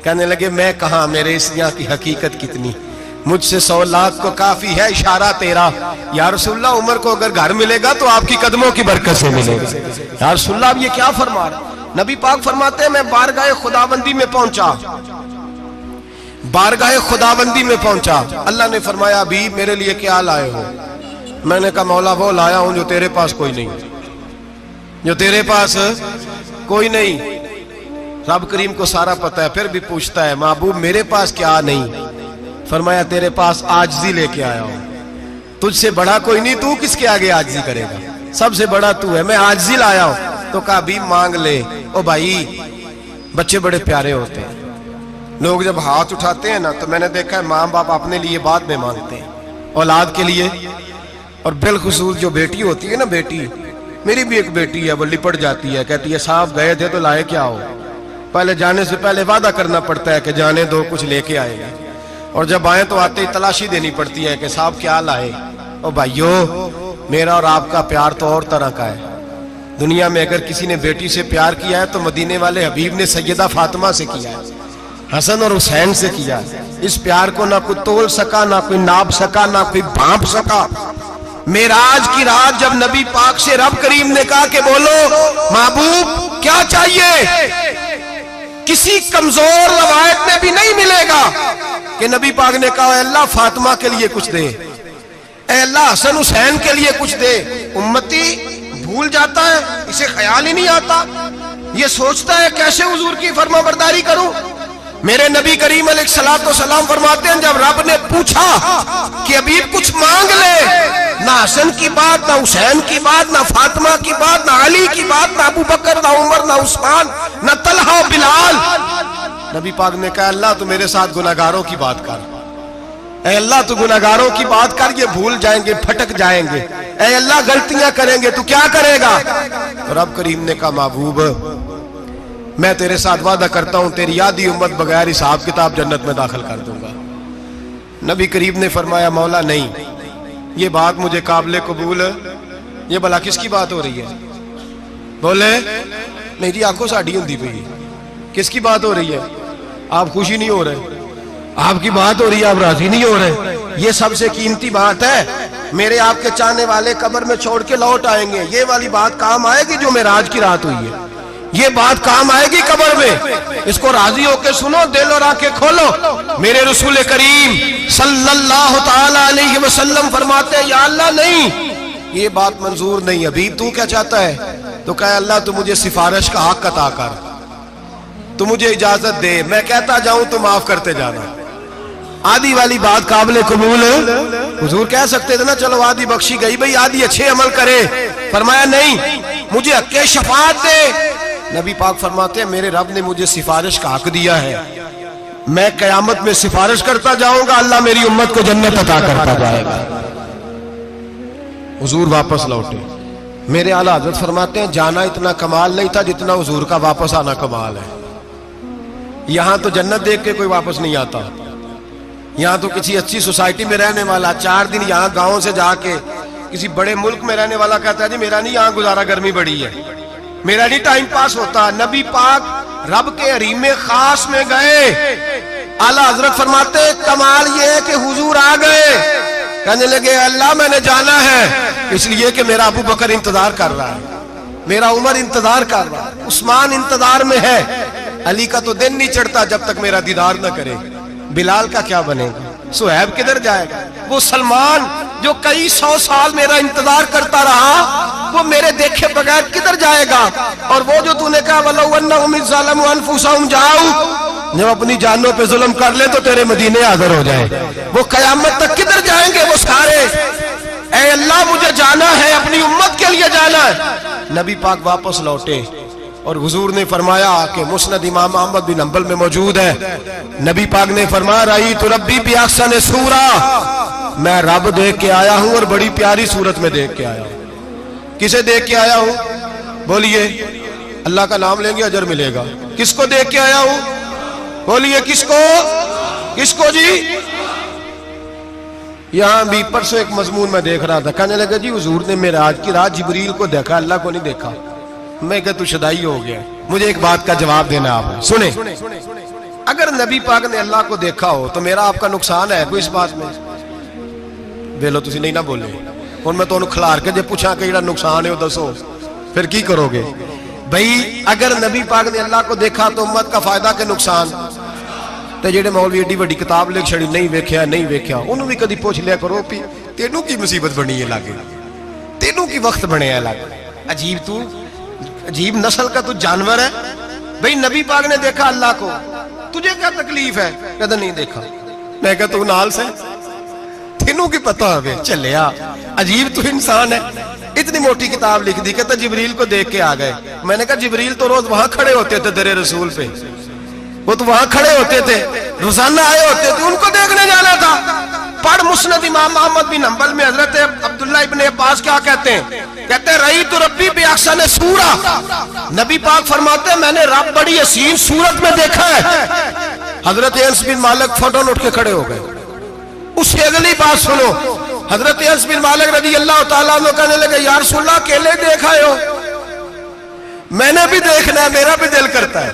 A: کہنے لگے میں کہاں, میرے اس یہاں کی حقیقت کتنی, مجھ سے 100 لاکھ کو کافی ہے اشارہ تیرا. یا رسول اللہ عمر کو اگر گھر ملے گا تو آپ کی قدموں کی برکت سے ملے گا. یا رسول اللہ اب یہ کیا فرما رہا. نبی پاک فرماتے ہیں میں بارگاہ خداوندی میں پہنچا, بارگاہ خداوندی میں پہنچا, اللہ نے فرمایا ابھی میرے لیے کیا لائے ہو. میں نے کہا مولا وہ لایا ہوں جو تیرے پاس کوئی نہیں, جو تیرے پاس کوئی نہیں. رب کریم کو سارا پتہ ہے, پھر بھی پوچھتا ہے محبوب میرے پاس کیا نہیں. فرمایا تیرے پاس عاجزی لے کے آیا ہوں, تجھ سے بڑا کوئی نہیں, تو کس کے آگے عاجزی کرے گا, سب سے بڑا تو ہے, میں عاجزی لایا ہوں. تو کہا بھی مانگ لے. او بھائی بچے بڑے پیارے ہوتے ہیں, لوگ جب ہاتھ اٹھاتے ہیں نا تو میں نے دیکھا ہے ماں باپ اپنے لیے بعد میں مانگتے ہیں, اولاد کے لیے. اور بالخصوص جو بیٹی ہوتی ہے نا, بیٹی میری بھی ایک بیٹی ہے, وہ لپٹ جاتی ہے, کہتی ہے صاحب گئے تھے تو لائے کیا ہو. پہلے جانے سے پہلے وعدہ کرنا پڑتا ہے کہ جانے دو کچھ لے کے آئے گا, اور جب آئے تو آتے ہی تلاشی دینی پڑتی ہے کہ صاحب کیا لائے. او بھائیو میرا اور آپ کا پیار تو اور طرح کا ہے. دنیا میں اگر کسی نے بیٹی سے پیار کیا ہے تو مدینے والے حبیب نے سیدہ فاطمہ سے کیا ہے, حسن اور حسین سے کیا ہے. اس پیار کو نہ کوئی تول سکا, نہ کوئی ناپ سکا, نہ کوئی بھانپ سکا. معراج کی رات جب نبی پاک سے رب کریم نے کہا کہ بولو محبوب کیا چاہیے, کسی کمزور روایت میں بھی نہیں ملے گا کہ نبی پاک نے کہا اے اللہ فاطمہ کے لیے کچھ دے, اے اللہ حسن حسین کے لیے کچھ دے. امتی بھول جاتا ہے, اسے خیال ہی نہیں آتا, یہ سوچتا ہے کیسے حضور کی فرما برداری کروں. میرے نبی کریم علیہ الصلوۃ والسلام فرماتے ہیں جب رب نے پوچھا کہ ابھی کچھ مانگ لے, نہ حسن کی بات, نہ حسین کی بات, نہ فاطمہ کی بات, نہ علی کی بات, نہ ابو بکر, نہ عمر, نہ عثمان, نہ طلحہ بلال. نبی پاک نے کہا اللہ تو میرے ساتھ گناہگاروں کی بات کر, اے اللہ تو گناہگاروں کی بات کر, یہ بھول جائیں گے, پھٹک جائیں گے, اے اللہ غلطیاں کریں گے, تو کیا کرے گا. رب کریم نے کہا محبوب میں تیرے ساتھ وعدہ کرتا ہوں تیری آدھی امت بغیر حساب کتاب جنت میں داخل کر دوں گا. نبی کریم نے فرمایا مولا نہیں, یہ بات مجھے قابل قبول, یہ بھلا کس کی بات ہو رہی ہے. بولے نہیں جی آنکھوں ساڑھی ہوندی پئی, کس کی بات ہو رہی ہے. آپ خوشی نہیں ہو رہے, آپ کی بات ہو رہی ہے, آپ راضی نہیں ہو رہے. یہ سب سے قیمتی بات ہے, میرے آپ کے چاہنے والے قبر میں چھوڑ کے لوٹ آئیں گے, یہ والی بات کام آئے گی جو معراج کی رات ہوئی ہے, یہ بات کام آئے گی قبر میں. اس کو راضی ہو کے سنو, دل اور آنکھیں کھولو. میرے رسول کریم صلی اللہ تعالی علیہ وسلم فرماتے ہیں یا اللہ نہیں, یہ بات منظور نہیں. ابھی تو کیا چاہتا ہے. تو کہا اللہ تو مجھے سفارش کا حق عطا کر, تو مجھے اجازت دے, میں کہتا جاؤں تو معاف کرتے جانا. آدھی والی بات قابل قبول حضور کہہ سکتے تھے نا چلو آدھی بخشی گئی بھئی, آدھی اچھے عمل کرے. فرمایا نہیں, مجھے حق کے شفاعت دے. نبی پاک فرماتے ہیں میرے رب نے مجھے سفارش کا حق دیا ہے, میں قیامت میں سفارش کرتا جاؤں گا, اللہ میری امت کو جنت عطا کرتا جائے گا. حضور واپس لوٹے. میرے اعلیٰ حضرت فرماتے ہیں جانا اتنا کمال نہیں تھا جتنا حضور کا واپس آنا کمال ہے. یہاں تو جنت دیکھ کے کوئی واپس نہیں آتا, یہاں تو کسی اچھی سوسائٹی میں رہنے والا 4 دن یہاں گاؤں سے جا کے کسی بڑے ملک میں رہنے والا کہتا ہے جی میرا نہیں یہاں گزارا, گرمی بڑی ہے, میرا نہیں ٹائم پاس ہوتا. نبی پاک رب کے حریم خاص میں گئے, اعلیٰ حضرت فرماتے کمال یہ ہے کہ حضور آ گئے, کہنے لگے اللہ میں نے جانا ہے اس لیے کہ میرا ابو بکر انتظار کر رہا ہے, میرا عمر انتظار کر رہا ہے, عثمان انتظار میں ہے, علی کا تو دن نہیں چڑھتا جب تک میرا دیدار نہ کرے. بلال کا کیا بنے گا, صہیب کدھر جائے گا, وہ سلمان جو کئی 100 سال میرا انتظار کرتا رہا وہ میرے دیکھے بغیر کدھر جائے گا. اور وہ جو تو نے کہا وَلَوْ أَنَّهُمْ إِذْ ظَلَمُوا أَنفُسَهُمْ جَاءُوا, جب اپنی جانوں پہ ظلم کر لے تو تیرے مدینے حاضر ہو جائے, وہ قیامت تک کدھر جائیں گے وہ سارے. اے اللہ مجھے جانا ہے, اپنی امت کے لیے جانا ہے. نبی پاک واپس لوٹے, اور حضور نے فرمایا کہ مسند امام احمد بن حنبل میں موجود ہے، نبی پاک نے فرمایا رأیت ربی بأحسن صورہ، میں رب دیکھ کے آیا ہوں اور بڑی پیاری صورت میں دیکھ کے آیا ہوں۔ کسے دیکھ کے آیا ہوں؟ بولیے، اللہ کا نام لیں گے اجر ملے گا۔ کس کو دیکھ کے آیا ہوں؟ بولیے کس کو؟ کس کو جی؟ یہاں بھی پرسوں ایک مضمون میں دیکھ رہا تھا، کہنے لگا جی حضور نے معراج کی رات جبریل کو دیکھا، اللہ کو نہیں دیکھا۔ میں کہا تو شدائی ہو گیا۔ مجھے ایک بات کا جواب دینا آپ سنیں، اگر نبی پاک نے اللہ کو دیکھا ہو تو میرا آپ کا نقصان ہے کوئی اس بات میں؟ ویلو تسی نہیں نہ بولے ہن میں تانوں کھلار کے جے پوچھاں کہ جڑا نقصان ہے وہ دسو، پھر کی کرو گے؟ بھئی اگر نبی پاک نے اللہ کو دیکھا تو امت کا فائدہ کہ نقصان؟ تے جڑے مولوی ایڈی بڑی کتاب لکھ چھڑی نہیں ویکھیا نہیں ویکھیا، انہوں بھی کدی پوچھ لیا کرو پی تینوں کی مصیبت بنی ہے لاگے، تینوں کی وقت بنے ہے لاگے، عجیب تو عجیب نسل کا تو جانور ہے۔ بھئی نبی پاک نے دیکھا اللہ کو، تجھے کیا تکلیف ہے؟ کہتا نہیں دیکھا۔ میں کہا تو نال سے تینوں کی پتہ ہوئے چلیا، عجیب تو انسان ہے۔ اتنی موٹی کتاب لکھ دی، کہتا جبریل کو دیکھ کے آ گئے۔ میں نے کہا جبریل تو روز وہاں کھڑے ہوتے تھے در رسول پہ، وہ تو وہاں کھڑے ہوتے تھے، روزانہ آئے ہوتے تھے، ان کو دیکھنے جانا تھا۔ پڑھ مسند امام احمد بن حنبل میں حضرت عبداللہ ابن عباس کیا کہتے ہیں؟ کہتے ہیں رأیت ربی بأحسن صورہ، نبی پاک فرماتے ہیں میں نے رب بڑی حسین صورت میں دیکھا ہے۔ حضرت انس بن مالک فوٹون اٹھ کے کھڑے ہو گئے۔ اس سے اگلی بات سنو، حضرت انس بن مالک رضی اللہ تعالیٰ عنہ کہنے لگے یا رسول اللہ اکیلے دیکھا ہو؟ میں نے بھی دیکھنا ہے، میرا بھی دل کرتا ہے۔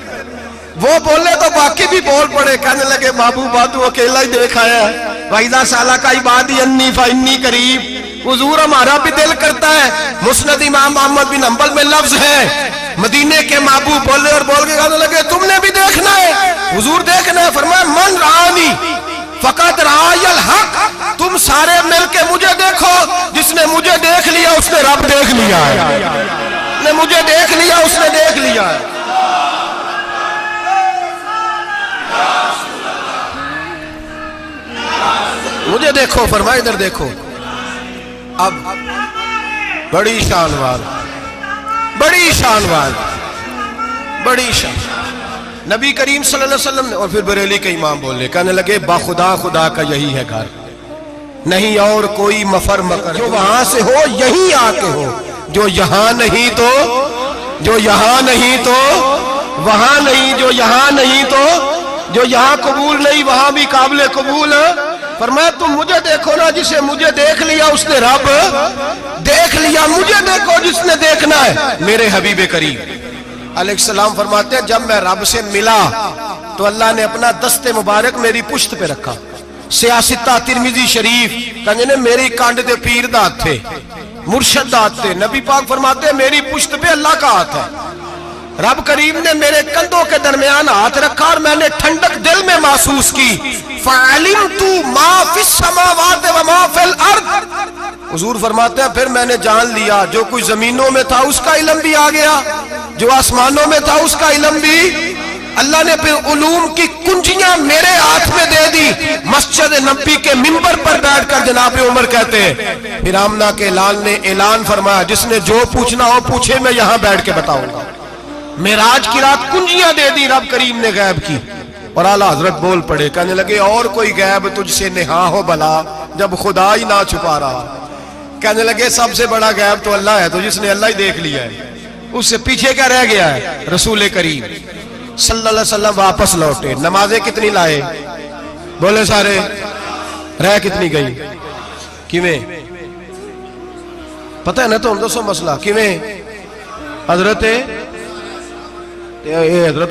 A: وہ بولے تو باقی بھی بول پڑے، کہنے لگے محبوبہ تو اکیلا ہی دیکھ آیا ہے، وَإِذَا سَأَلَكَ عِبَادِي عَنِّي فَإِنِّي قَرِيبٌ۔ حضور ہمارا بھی دل کرتا ہے۔ مسند امام احمد بن حنبل میں لفظ ہے، مدینے کے محبوب بولے اور بول کے کہنے لگے تم نے بھی دیکھنا ہے؟ حضور دیکھنا ہے؟ فرمایا من رآنی فقط رآی الحق، تم سارے مل کے مجھے دیکھو، جس نے مجھے دیکھ لیا اس نے رب دیکھ لیا ہے، جس نے مجھے دیکھ لیا اس نے دیکھ لیا ہے۔ مجھے دیکھو، فرمایا ادھر دیکھو۔ اب بڑی شان وال، بڑی شان وال، بڑی شان نبی کریم صلی اللہ علیہ وسلم نے، اور پھر بریلی کے امام بولے، کہنے لگے باخدا خدا کا یہی ہے گھر، نہیں اور کوئی مفر مکر، جو وہاں سے ہو یہیں آ کے ہو، جو یہاں نہیں تو، جو یہاں نہیں تو وہاں نہیں، جو یہاں نہیں تو جو یہاں قبول نہیں وہاں بھی قابل قبول ہے۔ فرمایا تم مجھے دیکھو نا، جسے مجھے دیکھ لیا اس نے رب دیکھ لیا، مجھے دیکھو جس نے دیکھنا ہے میرے حبیب کریم علیہ السلام۔ فرماتے ہیں جب میں رب سے ملا تو اللہ نے اپنا دست مبارک میری پشت پہ رکھا، سیاستہ ترمذی شریف کہنے نے میری کانڈ دے پیر دات تھے، مرشد دات تھے۔ نبی پاک فرماتے ہیں میری پشت پہ اللہ کا ہاتھ ہے، رب کریم نے میرے کندھوں کے درمیان ہاتھ رکھا اور میں نے ٹھنڈک دل میں محسوس کی۔ فَعَلِمْتُ مَا فِي السَّمَاوَاتِ وَمَا فِي الْأَرْضِ، حضور فرماتے ہیں پھر میں نے جان لیا جو کچھ زمینوں میں تھا اس کا علم بھی آ گیا، جو آسمانوں میں تھا اس کا علم بھی۔ اللہ نے پھر علوم کی کنجیاں میرے ہاتھ میں دے دی۔ مسجد نبی کے منبر پر بیٹھ کر جناب عمر کہتے ہیں پھر آمنہ کے لال نے اعلان فرمایا جس نے جو پوچھنا ہو پوچھے، میں یہاں بیٹھ کے بتاؤں گا۔ معراج کی رات کنجیاں دے دی رب کریم نے غیب کی، اور اعلیٰ حضرت بول پڑے، کہنے لگے اور کوئی غیب تجھ سے نہا ہو بھلا جب خدا ہی نہ چھپا رہا۔ کہنے لگے سب سے بڑا غیب تو اللہ ہے، تو جس نے اللہ ہی دیکھ لیا ہے اس سے پیچھے کیا رہ گیا ہے؟ رسول کریم صلی اللہ علیہ وسلم واپس لوٹے، نمازیں کتنی لائے؟ بولے سارے، رہ کتنی گئی؟ کیویں پتہ ہے نا؟ تو ہم دوسو مسئلہ کیویں حضرت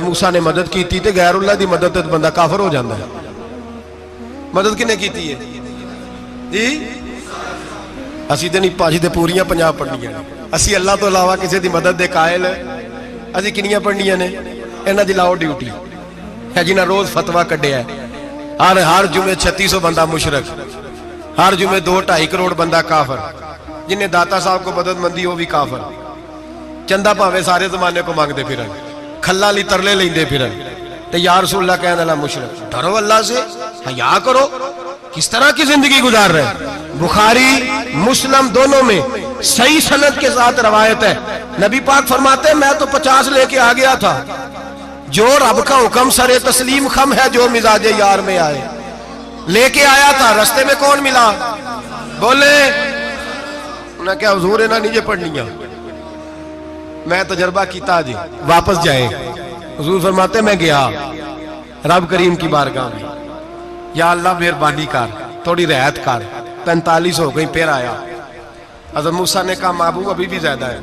A: موسیٰ نے مدد کی تھی تے غیر اللہ دی مدد تے بندہ کافر ہو جاندہ ہے۔ مدد کنے کی تھی ہے جی؟ اسی تے نہیں پانچ تے پوریاں 50 پڑھنیاں، اسی اللہ تو علاوہ کسی دی مدد دے قائل ہے، اسی کنیاں پڑھنیاں نے؟ انہاں دی لاؤ ڈیوٹی ہے جنہاں روز فتویٰ کڈیا ہے، ہر جمعے 3600 بندہ مشرک، ہر جمعے 2-2.5 کروڑ بندہ کافر، جنہیں داتا صاحب کو مدد مندی ہو بھی کافر، چندہ پاوے سارے زمانے کو مانگ دے پھر کھلا لی ترلے لیں دے پھر تے یا رسول اللہ کہنے اللہ مشرک۔ ڈرو اللہ سے، حیا کرو، کس طرح کی زندگی گزار رہے ہیں؟ بخاری مسلم دونوں میں صحیح سند کے ساتھ روایت ہے، نبی پاک فرماتے ہیں میں تو 50 لے کے آ گیا تھا، جو رب کا حکم سر تسلیم خم ہے جو مزاج یار میں آئے، لے کے آیا تھا، رستے میں کون ملا؟ بولے انہیں کیا حضور انہیں نیچے پڑھنی ہے، میں تجربہ کیتا جی واپس جائے۔ حضور فرماتے ہیں میں گیا رب کریم کی بارگاہ میں، یا اللہ مہربانی کر تھوڑی رعایت کر، 45 ہو گئی، پھر آیا۔ حضرت موسیٰ نے کہا محبوب ابھی بھی زیادہ ہے،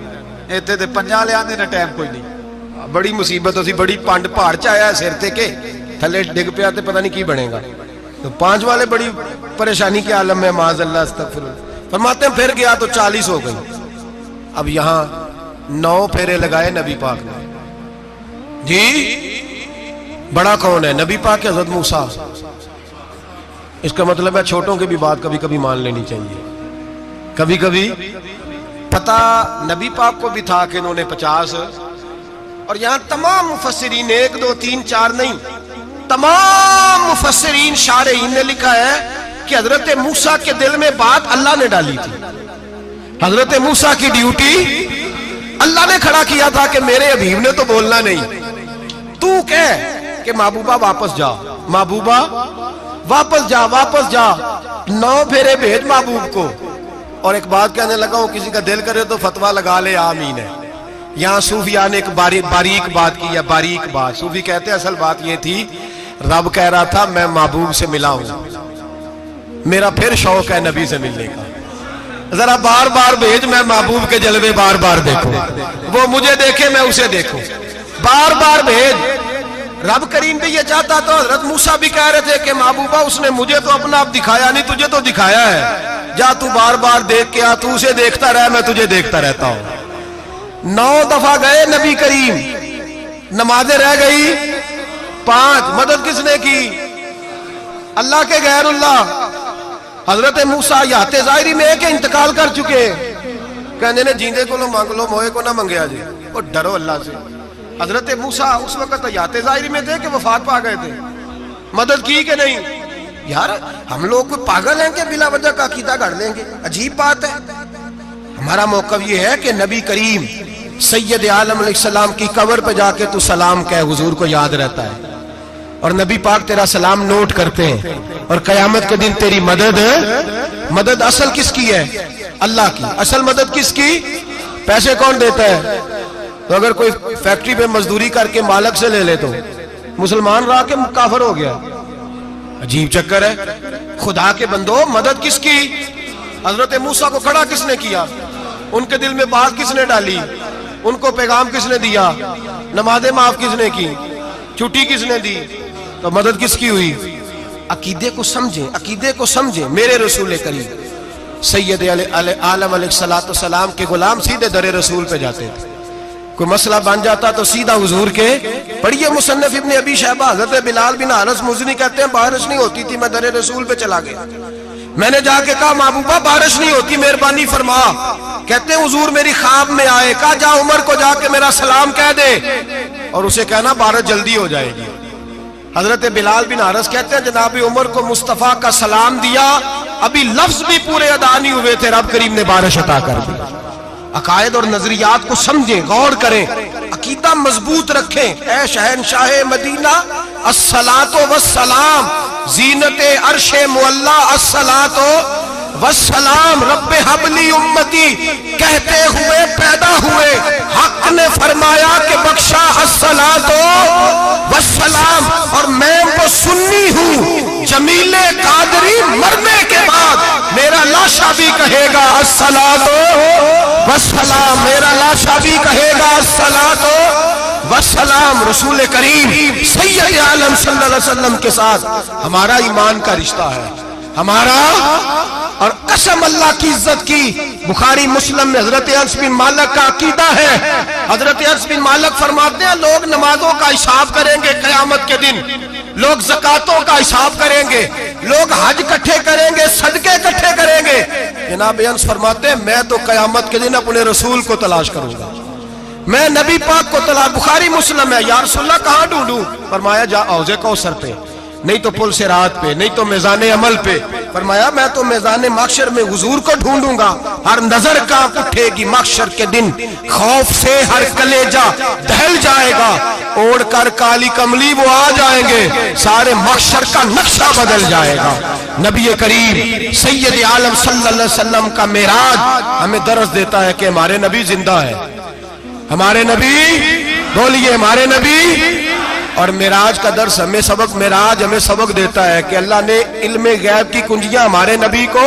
A: ایتے تے 50 لے آنے نے ٹائم کوئی نہیں، بڑی مصیبت ہوتی، بڑی پانڈ پہاڑ چایا ہے سر تے کے تھلے ڈگ پیا تے پتہ نہیں کی بنے گا، تو 5 والے بڑی پریشانی کے عالم میں، معاذ اللہ استغفر اللہ۔ فرماتے ہیں پھر گیا تو 40 ہو گئی۔ اب یہاں 9 پھیرے لگائے نبی پاک نے، جی بڑا کون ہے؟ نبی پاک کے حضرت موسیٰ۔ اس کا مطلب ہے چھوٹوں کی بھی بات کبھی کبھی مان لینی چاہیے، کبھی کبھی پتہ نبی پاک کو بھی تھا کہ انہوں نے 50، اور یہاں تمام مفسرین 1 2 3 4 نہیں، تمام مفسرین شارحین نے لکھا ہے کہ حضرت موسیٰ کے دل میں بات اللہ نے ڈالی تھی، حضرت موسیٰ کی ڈیوٹی اللہ نے کھڑا کیا تھا کہ میرے حبیب نے تو بولنا نہیں، تو کہہ کہ محبوبہ واپس جا، محبوبہ واپس جا، واپس جا، 9 پھیرے بھیج محبوب کو۔ اور ایک بات کہنے لگا ہوں، کسی کا دل کرے تو فتویٰ لگا لے، آمین ہے۔ یہاں صوفیاء نے ایک باریک بات کی ہے، باریک بات۔ صوفی کہتے ہیں اصل بات یہ تھی رب کہہ رہا تھا میں محبوب سے ملا ہوں، میرا پھر شوق ہے نبی سے ملنے کا، ذرا بار بار بھیج، میں محبوب کے جلوے بار بار دیکھوں، وہ مجھے دیکھے میں اسے دیکھوں، بار بار بھیج۔ رب کریم بھی یہ چاہتا تو حضرت موسیٰ بھی کہہ رہے تھے کہ محبوبہ اس نے مجھے تو اپنا اب دکھایا نہیں، تجھے تو دکھایا ہے، جا تو بار بار دیکھ کے آ، تو اسے دیکھتا رہ، میں تجھے دیکھتا رہتا ہوں۔ 9 دفعہ گئے نبی کریم، نمازیں رہ گئی 5، مدد کس نے کی؟ اللہ کے غیر اللہ۔ حضرت موسیٰ یات ظاہری میں کہ انتقال کر چکے، کہنے نے جیندے کو لو مانگ لو، موئے کو نہ منگیا جی، وہ ڈرو اللہ سے۔ حضرت موسیٰ اس وقت یات ظاہری میں تھے کہ وفات پا گئے تھے، مدد کی کہ نہیں؟ یار ہم لوگ کوئی پاگل ہیں کہ بلا وجہ کا عقیدہ گھڑ لیں گے؟ عجیب بات ہے۔ ہمارا موقف یہ ہے کہ نبی کریم سید عالم علیہ السلام کی قبر پہ جا کے تو سلام کہے، حضور کو یاد رہتا ہے، اور نبی پاک تیرا سلام نوٹ کرتے ہیں، اور قیامت کے دن تیری مدد اصل کس کی ہے؟ اللہ کی۔ اصل مدد کس کی؟ پیسے کون دیتا ہے؟ تو اگر کوئی فیکٹری پہ مزدوری کر کے مالک سے لے لے تو مسلمان رہا کے کافر ہو گیا، عجیب چکر ہے۔ خدا کے بندو مدد کس کی؟ حضرت موسیٰ کو کھڑا کس نے کیا؟ ان کے دل میں بات کس نے ڈالی؟ ان کو پیغام کس نے دیا؟ نمازیں معاف کس نے کی؟ چھٹی کس نے دی؟ تو مدد کس کی ہوئی؟ عقیدے کو سمجھیں، عقیدے کو سمجھیں۔ میرے رسول کریم سید عالم علیہ السلام کے غلام سیدھے در رسول پہ جاتے تھے، کوئی مسئلہ بن جاتا تو سیدھا حضور کے۔ پڑھیے مصنف ابن ابی شیبہ، حضرت بلال بن حارث مزنی کہتے ہیں بارش نہیں ہوتی تھی، میں در رسول پہ چلا گیا، میں نے جا کے کہا محبوبہ بارش نہیں ہوتی مہربانی فرما، کہتے ہیں حضور میری خواب میں آئے، کہا جا عمر کو جا کے میرا سلام کہہ دے اور اسے کہنا بارش جلدی ہو جائے گی۔ حضرت بلال بن حارث کہتے ہیں جناب عمر کو مصطفیٰ کا سلام دیا، ابھی لفظ بھی پورے ادا نہیں ہوئے تھے، رب کریم نے بارش عطا کر دی۔ عقائد اور نظریات کو سمجھیں، غور کریں، عقیدہ مضبوط رکھیں۔ اے شہنشاہ مدینہ الصلاۃ والسلام، زینت عرش معلی الصلاۃ والسلام، رب حبلی امتی کہتے ہوئے پیدا ہوئے، حق نے فرمایا کہ بخشا الصلاۃ والسلام، اور میں وہ سنی ہوں جمیل قادری مرنے کے بعد میرا لاشا بھی کہے گا الصلاۃ والسلام، میرا لاشا بھی کہے گا الصلاۃ والسلام۔ رسول کریم سید عالم صلی اللہ علیہ وسلم کے ساتھ ہمارا ایمان کا رشتہ ہے، ہمارا، اور قسم اللہ کی عزت کی، بخاری مسلم میں حضرت انس بن مالک کا عقیدہ ہے، حضرت انس بن مالک فرماتے ہیں لوگ نمازوں کا حساب کریں گے قیامت کے دن، لوگ زکاتوں کا حساب کریں گے، لوگ حج اکٹھے کریں گے، صدقے اکٹھے کریں گے، جناب انس فرماتے ہیں میں تو قیامت کے دن اپنے رسول کو تلاش کروں گا، میں نبی پاک کو تلاش۔ بخاری مسلم ہے، یا رسول اللہ کہاں ڈھونڈوں؟ فرمایا جا حوض کوثر پہ، نہیں تو پل صراط پہ، نہیں تو میزان عمل پہ۔ فرمایا میں تو میدان محشر میں حضور کو ڈھونڈوں گا، ہر نظر کانپ اٹھے گی محشر کے دن، خوف سے ہر کلیجہ دہل جائے گا، اوڑھ کر کالی کملی وہ آ جائیں گے، سارے محشر کا نقشہ بدل جائے گا۔ نبی کریم سید عالم صلی اللہ علیہ وسلم کا معراج ہمیں درس دیتا ہے کہ ہمارے نبی زندہ ہے، ہمارے نبی، بولیے ہمارے نبی۔ اور معراج کا درس ہمیں سبق، معراج ہمیں سبق دیتا ہے کہ اللہ نے علم غیب کی کنجیاں ہمارے نبی کو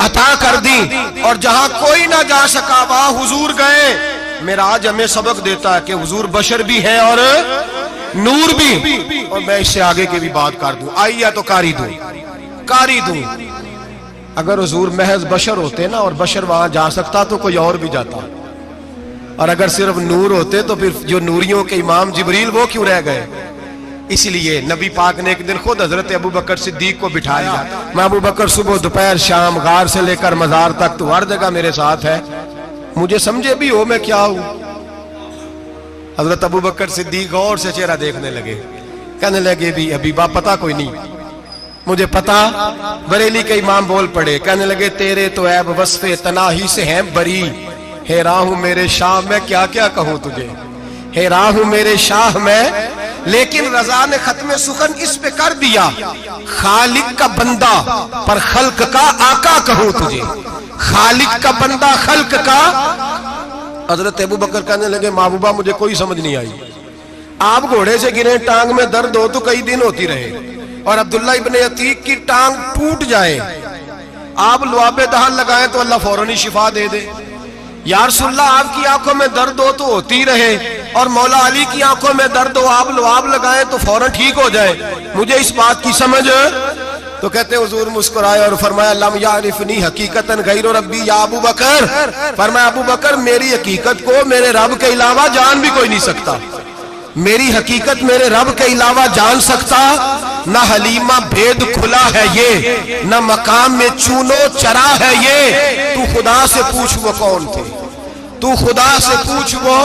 A: عطا کر دی، اور جہاں کوئی نہ جا سکا وہاں حضور گئے۔ معراج ہمیں سبق دیتا ہے کہ حضور بشر بھی ہے اور نور بھی۔ اور میں اس سے آگے کی بھی بات کر دوں، آئیے تو کاری دوں۔ اگر حضور محض بشر ہوتے نا اور بشر وہاں جا سکتا تو کوئی اور بھی جاتا، اور اگر صرف نور ہوتے تو پھر جو نوریوں کے امام جبریل وہ کیوں رہ گئے؟ اس لیے نبی پاک نے ایک دن خود حضرت ابو بکر صدیق کو بٹھایا، میں ابو بکر صبح دوپہر شام غار سے لے کر مزار تک تو ہر جگہ میرے ساتھ ہے، مجھے سمجھے بھی ہو میں کیا ہوں۔ حضرت ابو بکر صدیق غور سے چہرہ دیکھنے لگے، کہنے لگے بھی حبیبہ پتہ کوئی نہیں، مجھے پتا۔ بریلی کے امام بول پڑے، کہنے لگے تیرے تو عیب وصف تناہی سے ہیں بری، حیران ہوں میرے شاہ میں کیا کیا کہوں تجھے، حیران ہوں میرے شاہ میں، لیکن رضا نے ختم سخن اس پہ کر دیا، خالق کا بندہ پر خلق کا آقا کہوں تجھے، خالق کا بندہ خلق کا۔ حضرت ابو بکر کہنے لگے محبوبہ مجھے کوئی سمجھ نہیں آئی، آپ گھوڑے سے گرے ٹانگ میں درد ہو تو کئی دن ہوتی رہے، اور عبداللہ ابن عتیق کی ٹانگ ٹوٹ جائے، آپ لعاب دہن لگائیں تو اللہ فوراً شفا دے دے۔ یا رسول اللہ آپ کی آنکھوں میں درد ہو تو ہوتی رہے، اور مولا علی کی آنکھوں میں درد ہو آپ لعاب لگائیں تو فوراً ٹھیک ہو جائے، مجھے اس بات کی سمجھ۔ تو کہتے ہیں حضور مسکرائے اور فرمایا لم یعرفنی حقیقتاً غیر ربی یا ابو بکر، فرمایا ابو بکر میری حقیقت کو میرے رب کے علاوہ جان بھی کوئی نہیں سکتا، میری حقیقت میرے رب کے علاوہ جان سکتا، نہ حلیمہ بھید کھلا ہے یہ، نہ مقام میں چونو چرا ہے یہ، تو خدا سے پوچھ وہ کون تھے، تو خدا سے پوچھ وہ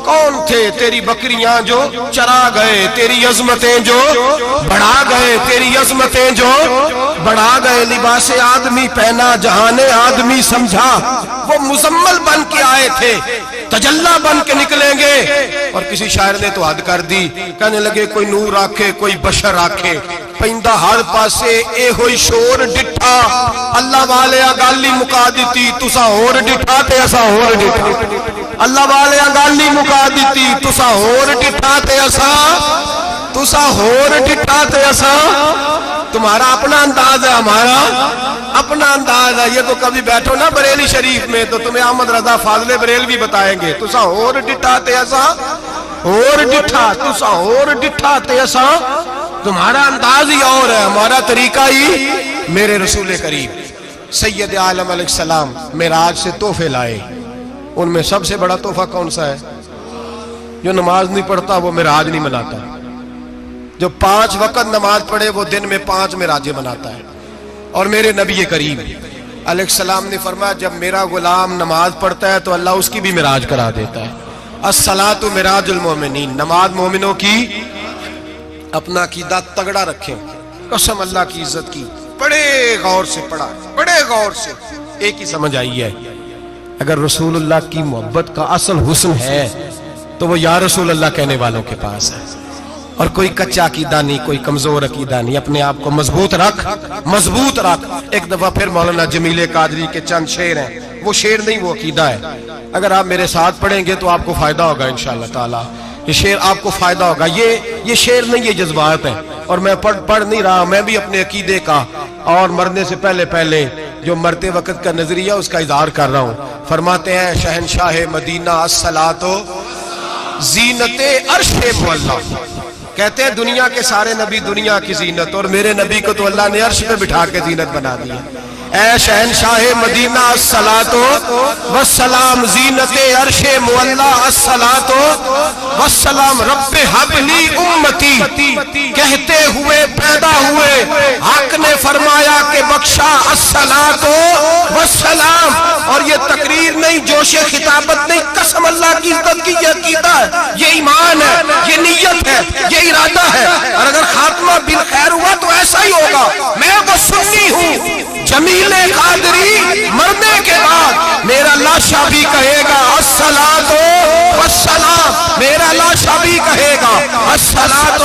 A: کون تھے، تیری بکریاں جو چرا گئے، تیری عظمتیں جو بڑھا گئے، تیری عظمتیں جو بڑھا گئے، لباس آدمی پہنا جہان آدمی سمجھا، وہ مزمل بن کے آئے تھے تجلا بن کے نکلیں گے۔ اور کسی شاعر نے تو حد کر دی، کہنے لگے کوئی نور آکھے کوئی بشر آکھے، پیندہ ہر پاسے اے ہوئی شور ڈٹھا، اللہ والے گالی مکا دیتی تسا ہور ڈٹھا تے اسا ہور ڈٹھا، اللہ والے گالی مکا دیتی تسا ہور ڈٹھا تے اسا، تسا ہور ڈٹھا تے اسا۔ تمہارا اپنا انداز ہے، ہمارا اپنا انداز ہے، یہ تو کبھی بیٹھو نا بریلی شریف میں تو تمہیں احمد رضا فاضل بریلوی بتائیں گے، تسا ہور ڈٹھا تے اسا ہور ڈٹھا، تسا ہور ڈٹھا تے اسا۔ تمہارا انداز ہی اور ہے، ہمارا طریقہ ہی۔ میرے رسول کریم سید عالم علیہ السلام معراج سے تحفے لائے، ان میں سب سے بڑا تحفہ کون سا ہے؟ جو نماز نہیں پڑھتا وہ معراج نہیں مناتا، جو 5 وقت نماز پڑھے وہ دن میں 5 معراجیں مناتا ہے۔ اور میرے نبی کریم علیہ السلام نے فرمایا جب میرا غلام نماز پڑھتا ہے تو اللہ اس کی بھی معراج کرا دیتا ہے۔ الصلاۃ معراج المومنین، نماز مومنوں کی۔ اپنا عقیدہ تگڑا رکھیں، قسم اللہ کی عزت کی، بڑے غور سے پڑھا، بڑے غور سے۔ ایک ہی سمجھ آئی ہے، اگر رسول اللہ کی محبت کا اصل حسن ہے تو وہ یا رسول اللہ کہنے والوں کے پاس ہے، اور کوئی کچا عقیدہ نہیں، کوئی کمزور عقیدہ نہیں، اپنے آپ کو مضبوط رکھ، مضبوط رکھ۔ ایک دفعہ پھر مولانا جمیل قادری کے چند شعر ہیں، وہ شعر نہیں وہ عقیدہ ہے، اگر آپ میرے ساتھ پڑھیں گے تو آپ کو فائدہ ہوگا انشاءاللہ تعالی، یہ شعر آپ کو فائدہ ہوگا۔ یہ شعر نہیں، یہ جذبات ہیں، اور میں پڑھ نہیں رہا، میں بھی اپنے عقیدے کا اور مرنے سے پہلے جو مرتے وقت کا نظریہ اس کا اظہار کر رہا ہوں۔ فرماتے ہیں شہنشاہ مدینہ الصلاۃ زینت عرش معلا، کہتے ہیں دنیا کے سارے نبی دنیا کی زینت، اور میرے نبی کو تو اللہ نے عرش پہ بٹھا کے زینت بنا دیا۔ اے شہنشاہ مدینہ الصلاۃ والسلام زینت عرش معلا، الصلاۃ والسلام رب حب لی امتی، کہتے ہوئے پیدا ہوئے، حق نے فرمایا کہ بخشا الصلاۃ والسلام، اور اور یہ تقریر نہیں، جوش خطابت نہیں، قسم اللہ کی عزت کی یہ عقیدہ ہے، یہ ایمان ہے، یہ نیت ہے، یہ ارادہ ہے، اور اگر خاتمہ بالخیر ہوا تو ایسا ہی ہوگا۔ میں وہ سنی ہوں، جمیل قادری مرنے کے بعد میرا لاشا بھی کہے گا الصلاۃ والسلام، میرا لاشا بھی کہے گا الصلاۃ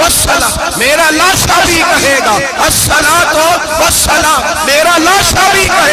A: والسلام، میرا لاشا بھی کہے گا الصلاۃ والسلام، میرا لاشا بھی کہے گا